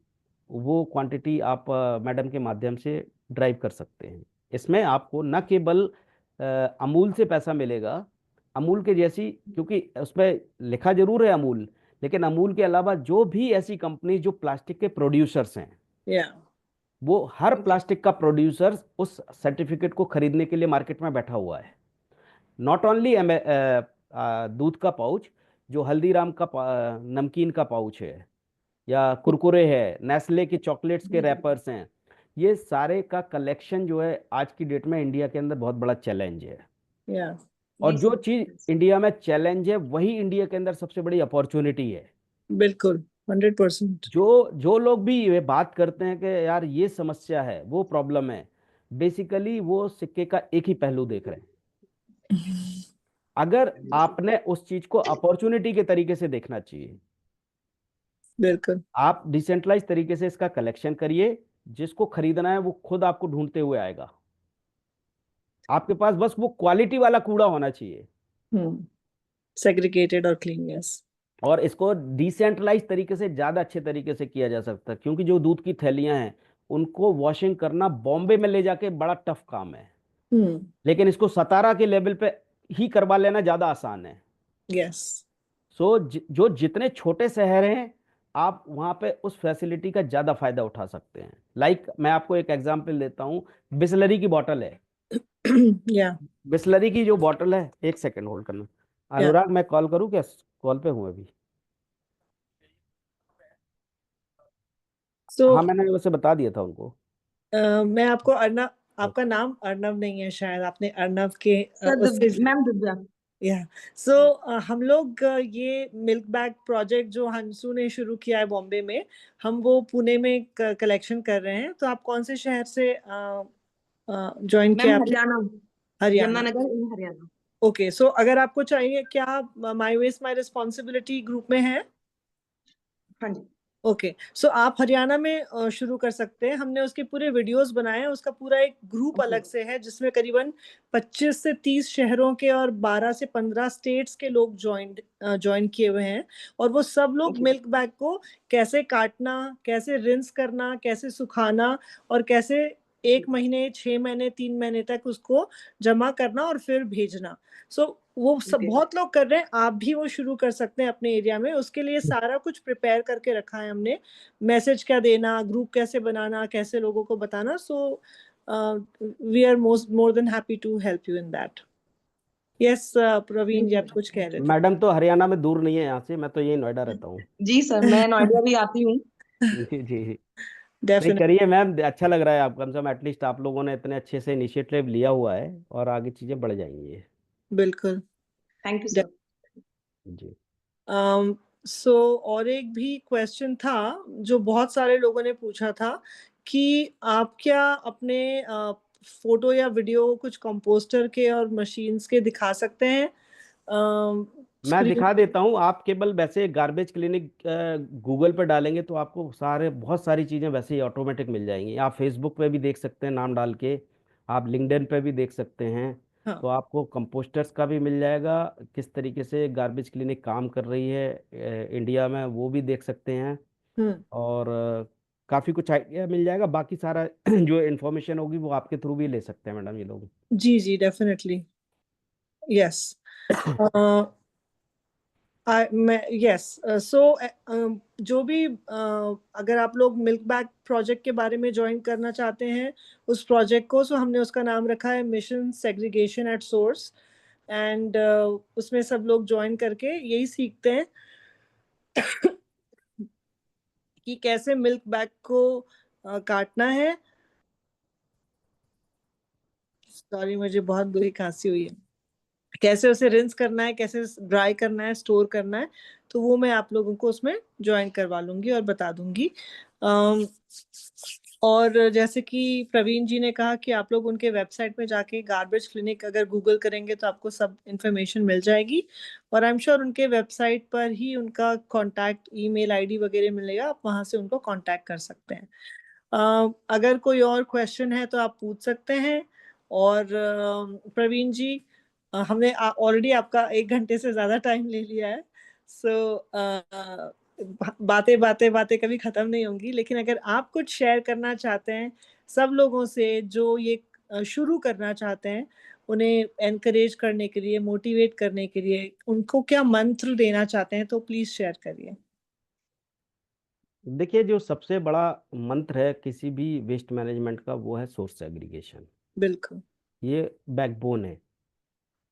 वो क्वांटिटी आप मैडम के माध्यम से ड्राइव कर सकते हैं। इसमें आपको न केवल अमूल से पैसा मिलेगा, अमूल के जैसी, क्योंकि उसमें लिखा जरूर है अमूल, लेकिन अमूल के अलावा जो भी ऐसी कंपनी जो प्लास्टिक के प्रोड्यूसर्स हैं, Yeah. वो हर Okay. प्लास्टिक का प्रोड्यूसर उस सर्टिफिकेट को खरीदने के लिए मार्केट में बैठा हुआ है। नॉट ओनली दूध का पाउच, जो हल्दीराम का नमकीन का पाउच है, या कुरकुरे है, नेस्ले के चॉकलेट्स के रैपर्स हैं, ये सारे का कलेक्शन जो है आज की डेट में इंडिया के अंदर बहुत बड़ा चैलेंज है। Yeah. और Yes, जो sir. चीज Yes. इंडिया में चैलेंज है, वही इंडिया के अंदर सबसे बड़ी अपॉर्चुनिटी है। बिल्कुल 100%. जो जो लोग भी ये बात करते हैं कि यार ये समस्या है, वो प्रॉब्लम है, बेसिकली वो सिक्के का एक ही पहलू देख रहे हैं। अगर आपने उस चीज को अपॉर्चुनिटी के तरीके से देखना चाहिए, बिल्कुल. आप डिसेंट्रलाइज तरीके से इसका कलेक्शन करिए, जिसको खरीदना है वो खुद आपको ढूंढते हुए आएगा। आपके पास बस वो क्वालिटी वाला कूड़ा होना चाहिए। Segregated और clean, yes. और इसको डिसेंट्रलाइज तरीके से ज्यादा अच्छे तरीके से किया जा सकता है, क्योंकि जो दूध की थैलियां हैं उनको वॉशिंग करना बॉम्बे में ले जाके बड़ा टफ काम है, लेकिन इसको सतारा के लेवल पे ही करवा लेना ज्यादा आसान है। Yes. सो जो जितने छोटे शहर हैं, आप वहां पे उस फैसिलिटी का ज्यादा फायदा उठा सकते हैं। मैं आपको एक एग्जांपल देता हूँ। बिस्लरी की बोतल है, Yeah. बिस्लरी की जो बोतल है, एक सेकंड होल्ड करना। Yeah. अनुराग, मैं कॉल करूँ क्या? कॉल पे हूँ अभी। So हाँ, मैंने वैसे बता दिया था उनको। मैं आपको अर्नव, आपका नाम अर्नव नहीं है शायद, आपने अर्नव के Sir, उससे मैम दिव्या. या सो हम लोग ये मिल्क बैग प्रोजेक्ट जो हंसू ने शुरू किया है बॉम्बे में, हम वो पुणे में कलेक्शन कर रहे हैं। तो आप कौन से शहर से ज्वाइन किया? मैम आपने Haryana, Haryana. Yamunanagar in Haryana. Okay, so अगर आपको चाहिए, क्या आप my waste my responsibility group में हैं? हाँ जी. ओके, सो आप हरियाणा में शुरू कर सकते हैं। हमने उसके पूरे वीडियोस बनाए हैं, उसका पूरा एक ग्रुप Okay. अलग से है जिसमें करीबन 25 से 30 शहरों के और 12 से 15 स्टेट्स के लोग ज्वाइन किए हुए हैं। और वो सब लोग Okay. मिल्क बैग को कैसे काटना, कैसे रिंस करना, कैसे सुखाना, और कैसे 1 महीने, 6 महीने, 3 महीने तक उसको जमा करना और फिर भेजना। सो वो सब Okay. बहुत लोग कर रहे हैं, आप भी वो शुरू कर सकते हैं अपने एरिया में। उसके लिए सारा कुछ प्रिपेयर करके रखा है हमने, मैसेज क्या देना, ग्रुप कैसे बनाना, कैसे लोगों को बताना। So we are more than happy to help you in that. Yes Praveen ji, आप कुछ कह रहे थे? मैडम तो हरियाणा में दूर नहीं है यहाँ से, मैं तो यही नोएडा रहता हूँ। जी सर, मैं नोएडा भी आती हूँ. जी जी। नहीं, डेफिनेटली. करिए मैम, अच्छा लग रहा है। आप कम से कम एटलीस्ट आप लोगों ने इतने अच्छे से इनिशिएटिव लिया हुआ है, और आगे चीजें बढ़ जाएंगी। बिल्कुल. Thank you sir. जी। सो और एक भी क्वेश्चन था जो बहुत सारे लोगों ने पूछा था कि आप क्या अपने फोटो या वीडियो कुछ कंपोस्टर के और मशीन्स के दिखा सकते हैं मैं स्क्रीन? दिखा देता हूँ। आप केवल वैसे गार्बेज क्लिनिक गूगल पर डालेंगे तो आपको बहुत सारी चीज़ें वैसे ही ऑटोमेटिक मिल जाएंगी। आप फेसबुक पे भी देख सकते हैं नाम डाल के, आप लिंक्डइन पे भी देख सकते हैं। हाँ. तो आपको कंपोस्टर्स का भी मिल जाएगा, किस तरीके से गार्बेज क्लिनिक काम कर रही है इंडिया में, वो भी देख सकते हैं। और काफ़ी कुछ आइडिया मिल जाएगा। बाकी सारा जो इन्फॉर्मेशन होगी वो आपके थ्रू भी ले सकते हैं मैडम ये लोग। जी जी, डेफिनेटली. यस. यस. सो जो भी अगर आप लोग मिल्क बैग प्रोजेक्ट के बारे में ज्वाइन करना चाहते हैं उस प्रोजेक्ट को, सो हमने उसका नाम रखा है mission segregation at source. And उसमें सब लोग ज्वाइन करके यही सीखते हैं कि कैसे मिल्क बैग को काटना है। सॉरी, मुझे बहुत बुरी खांसी हुई है। कैसे उसे रिंस करना है, कैसे ड्राई करना है, स्टोर करना है, तो वो मैं आप लोगों को उसमें ज्वाइन करवा लूंगी और बता दूंगी। और जैसे कि प्रवीण जी ने कहा कि आप लोग उनके वेबसाइट में जाके गार्बेज क्लिनिक अगर गूगल करेंगे तो आपको सब इंफॉर्मेशन मिल जाएगी। और आई एम श्योर उनके वेबसाइट पर ही उनका कॉन्टैक्ट, ईमेल आईडी वगैरह मिलेगा, आप वहां से उनको कॉन्टैक्ट कर सकते हैं। अगर कोई और क्वेश्चन है तो आप पूछ सकते हैं। और प्रवीण जी, हमने ऑलरेडी आपका 1 घंटे से ज्यादा टाइम ले लिया है। सो बातें बातें बातें कभी खत्म नहीं होंगी, लेकिन अगर आप कुछ शेयर करना चाहते हैं सब लोगों से जो ये शुरू करना चाहते हैं, उन्हें एनकरेज करने के लिए, मोटिवेट करने के लिए, उनको क्या मंत्र देना चाहते हैं, तो प्लीज शेयर करिए। देखिए, जो सबसे बड़ा मंत्र है किसी भी वेस्ट मैनेजमेंट का, वो है सोर्स सेग्रीगेशन। बिल्कुल। ये बैकबोन है।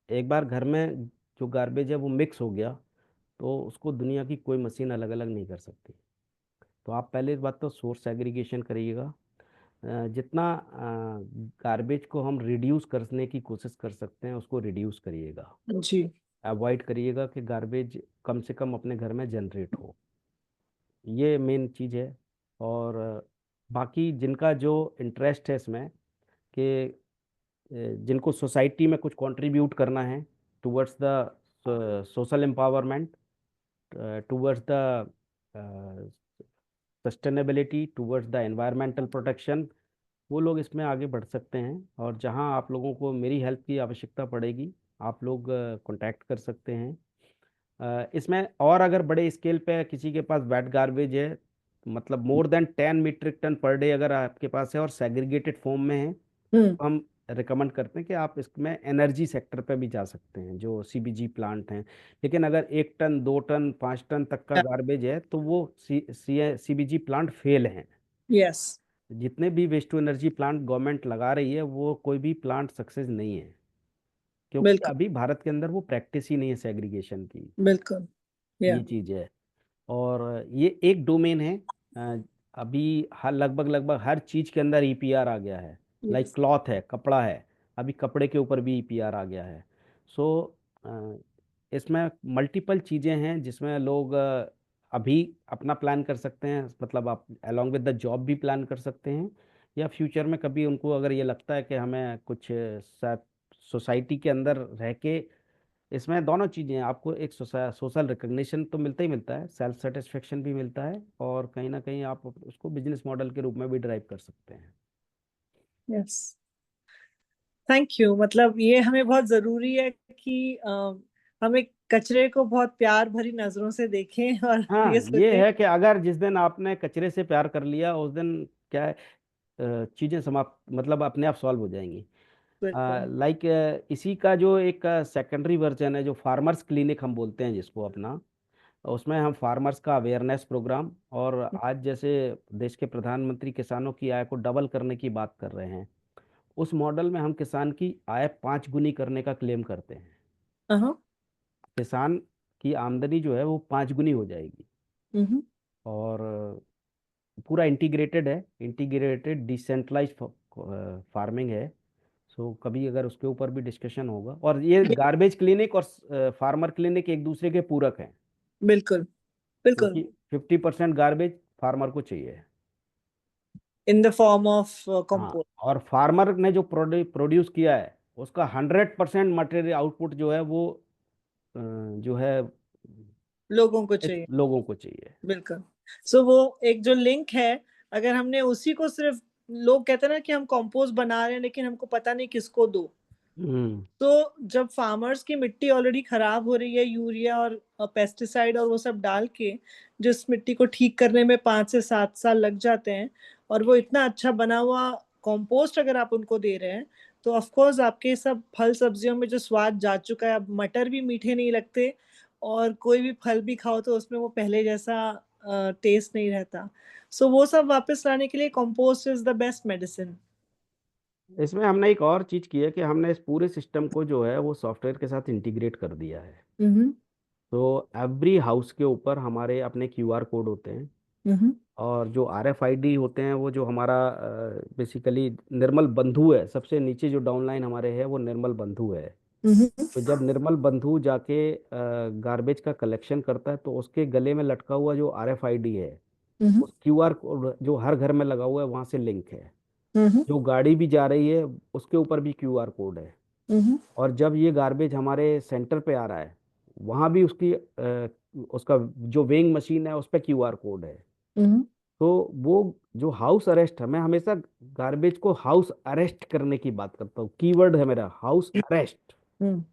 एक बार घर में जो गार्बेज है वो मिक्स हो गया, तो उसको दुनिया की कोई मशीन अलग अलग नहीं कर सकती। तो आप पहले इस बात तो सोर्स सेग्रीगेशन करिएगा। जितना गार्बेज को हम रिड्यूस करने की कोशिश कर सकते हैं उसको रिड्यूस करिएगा। जी। अवॉइड करिएगा कि गार्बेज कम से कम अपने घर में जनरेट हो। ये मेन चीज़ है। और बाकी जिनका जो इंटरेस्ट है इसमें कि जिनको सोसाइटी में कुछ कंट्रीब्यूट करना है towards the social empowerment, towards the sustainability, towards the environmental protection, वो लोग इसमें आगे बढ़ सकते हैं। और जहां आप लोगों को मेरी हेल्प की आवश्यकता पड़ेगी, आप लोग कांटेक्ट कर सकते हैं। इसमें और अगर बड़े स्केल पे किसी के पास वेट गार्बेज है, मतलब more than 10 metric tonne per day अगर आपके पास है और सेग्रीगेटेड फॉर्म में है, हम्म। तो हम रिकमेंड करते हैं कि आप इसमें एनर्जी सेक्टर पे भी जा सकते हैं, जो सीबीजी प्लांट हैं। लेकिन अगर 1 टन 2 टन 5 टन तक का गार्बेज है तो वो सीबीजी प्लांट फेल हैं। यस। जितने भी waste to energy plant government लगा रही है वो कोई भी प्लांट सक्सेस नहीं है, क्योंकि बिल्कुल अभी भारत के अंदर वो प्रैक्टिस ही नहीं है सेग्रीगेशन की। बिल्कुल। या ये चीज़ है। और ये एक डोमेन है। अ, अभी हर लगभग हर चीज़ के अंदर ईपीआर आ गया है। लाइक क्लॉथ है, कपड़ा है, अभी कपड़े के ऊपर भी ईपीआर आ गया है। सो इसमें मल्टीपल चीज़ें हैं जिसमें लोग अभी अपना प्लान कर सकते हैं, मतलब आप अलॉन्ग विद द जॉब भी प्लान कर सकते हैं, या फ्यूचर में कभी उनको अगर ये लगता है कि हमें कुछ सोसाइटी के अंदर रह के, इसमें दोनों चीज़ें हैं। आपको एक सोशल रिकग्निशन तो मिलता ही मिलता है, सेल्फ सेटिस्फेक्शन भी मिलता है, और कहीं ना कहीं आप उसको बिजनेस मॉडल के रूप में भी ड्राइव कर सकते हैं। यस। Thank you. मतलब ये हमें बहुत जरूरी है कि हमें कचरे को बहुत प्यार भरी नजरों से देखें और हाँ, ये ये सोचें। है कि अगर जिस दिन आपने कचरे से प्यार कर लिया उस दिन क्या है, चीज़ें समाप्त, मतलब अपने आप सॉल्व हो जाएंगी। बिल्कुल। लाइक इसी का जो एक सेकेंडरी वर्जन है, जो फार्मर्स क्लिनिक हम बोलते हैं जिसको अपना, उसमें हम फार्मर्स का अवेयरनेस प्रोग्राम, और आज जैसे देश के प्रधानमंत्री किसानों की आय को डबल करने की बात कर रहे हैं, उस मॉडल में हम किसान की आय 5 गुनी करने का क्लेम करते हैं। हाँ। किसान की आमदनी जो है वो 5 गुनी हो जाएगी। हम्म। और पूरा इंटीग्रेटेड है, इंटीग्रेटेड डिसेंट्रलाइज फार्मिंग है। सो कभी अगर उसके ऊपर भी डिस्कशन होगा। और ये गार्बेज क्लिनिक और फार्मर क्लिनिक एक दूसरे के पूरक हैं, बिल्कुल बिल्कुल। क्योंकि 50% गार्बेज फार्मर को चाहिए। इन द फॉर्म ऑफ हाँ, कंपोस्ट। और फार्मर ने जो प्रोड्यूस किया है उसका 100% मटेरियल आउटपुट जो है वो जो है लोगों को इस चाहिए। लोगों को चाहिए। बिल्कुल। सो वो एक जो लिंक है, अगर हमने उसी को सिर्फ, लोग कहते हैं ना कि हम कंपोस्ट बना रहे हैं लेकिन हमको पता नहीं किसको दो। हम्म। तो जब फार्मर्स की मिट्टी ऑलरेडी खराब हो रही है यूरिया और पेस्टिसाइड और वो सब डाल के, जिस मिट्टी को ठीक करने में 5 से 7 साल लग जाते हैं, और वो इतना अच्छा बना हुआ कंपोस्ट अगर आप उनको दे रहे हैं, तो ऑफ कोर्स आपके सब फल सब्जियों में जो स्वाद जा चुका है, अब मटर भी मीठे नहीं लगते, और कोई भी फल भी खाओ तो उसमें वो पहले जैसा टेस्ट नहीं रहता। सो वो सब वापस लाने के लिए compost is the best medicine. इसमें हमने एक और चीज़ की है कि हमने इस पूरे सिस्टम को जो है वो सॉफ्टवेयर के साथ इंटीग्रेट कर दिया है। हम्म। तो एवरी हाउस के ऊपर हमारे अपने क्यूआर कोड होते हैं, हम्म। और जो आरएफआईडी होते हैं वो जो हमारा बेसिकली निर्मल बंधु है, सबसे नीचे जो डाउनलाइन हमारे है वो निर्मल बंधु है। हम्म। तो जब निर्मल बंधु जाके गार्बेज का कलेक्शन करता है तो उसके गले में लटका हुआ जो आरएफआईडी है, हम्म। उस क्यूआर कोड जो हर घर में लगा हुआ है वहाँ से लिंक है। हम्म। जो गाड़ी भी जा रही है उसके ऊपर भी क्यूआर कोड है। हम्म। और जब ये गार्बेज हमारे सेंटर पे आ रहा है, वहाँ भी उसका जो वेइंग मशीन है उस पर क्यूआर कोड है। हम्म। तो वो जो हाउस अरेस्ट है, मैं हमेशा गार्बेज को हाउस अरेस्ट करने की बात करता हूँ, कीवर्ड है मेरा हाउस अरेस्ट। हम्म।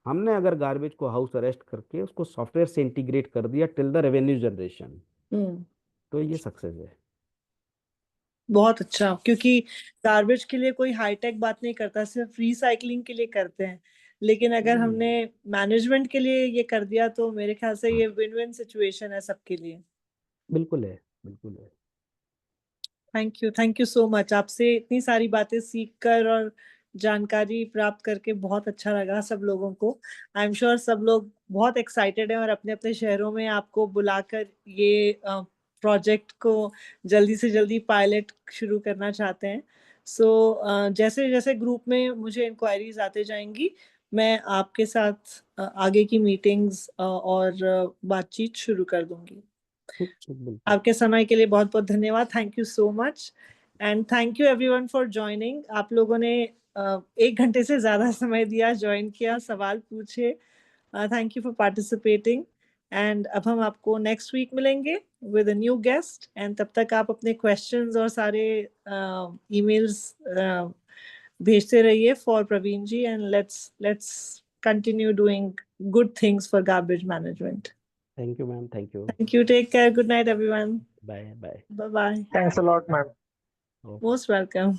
हमने अगर गार्बेज को हाउस अरेस्ट करके उसको सॉफ्टवेयर से इंटीग्रेट कर दिया टिल द रेवेन्यू जनरेशन, हम्म। तो ये सक्सेस है। बहुत अच्छा, क्योंकि गार्बेज के लिए कोई हाईटेक बात नहीं करता, सिर्फ रिसाइकलिंग के लिए करते हैं। लेकिन अगर हमने मैनेजमेंट के लिए ये कर दिया तो मेरे ख्याल से ये विन विन सिचुएशन है सबके लिए। बिल्कुल है, बिल्कुल है। Thank you so much. आपसे इतनी सारी बातें सीख कर और जानकारी प्राप्त करके बहुत अच्छा लगा सब लोगों को। आई एम श्योर सब लोग बहुत एक्साइटेड हैं और अपने अपने शहरों में आपको बुलाकर ये प्रोजेक्ट को जल्दी से जल्दी पायलट शुरू करना चाहते हैं। सो जैसे जैसे ग्रुप में मुझे इंक्वायरीज आते जाएंगी, मैं आपके साथ आगे की मीटिंग्स और बातचीत शुरू कर दूंगी। ठीक ठीक, बिल्कुल। आपके समय के लिए बहुत बहुत धन्यवाद। Thank you so much and thank you everyone for joining. आप लोगों ने 1 घंटे से ज्यादा समय दिया, ज्वाइन किया, सवाल पूछे। Thank you for participating and अब हम आपको नेक्स्ट वीक मिलेंगे with a new guest. And तब तक आप अपने क्वेश्चंस और सारे ईमेल्स भेजते रहिए for Praveen ji and let's continue doing good things for garbage management. Thank you ma'am, thank you. Thank you. Take care. Good night, everyone. Bye bye. Bye bye. Thanks a lot, ma'am. Okay. Most welcome.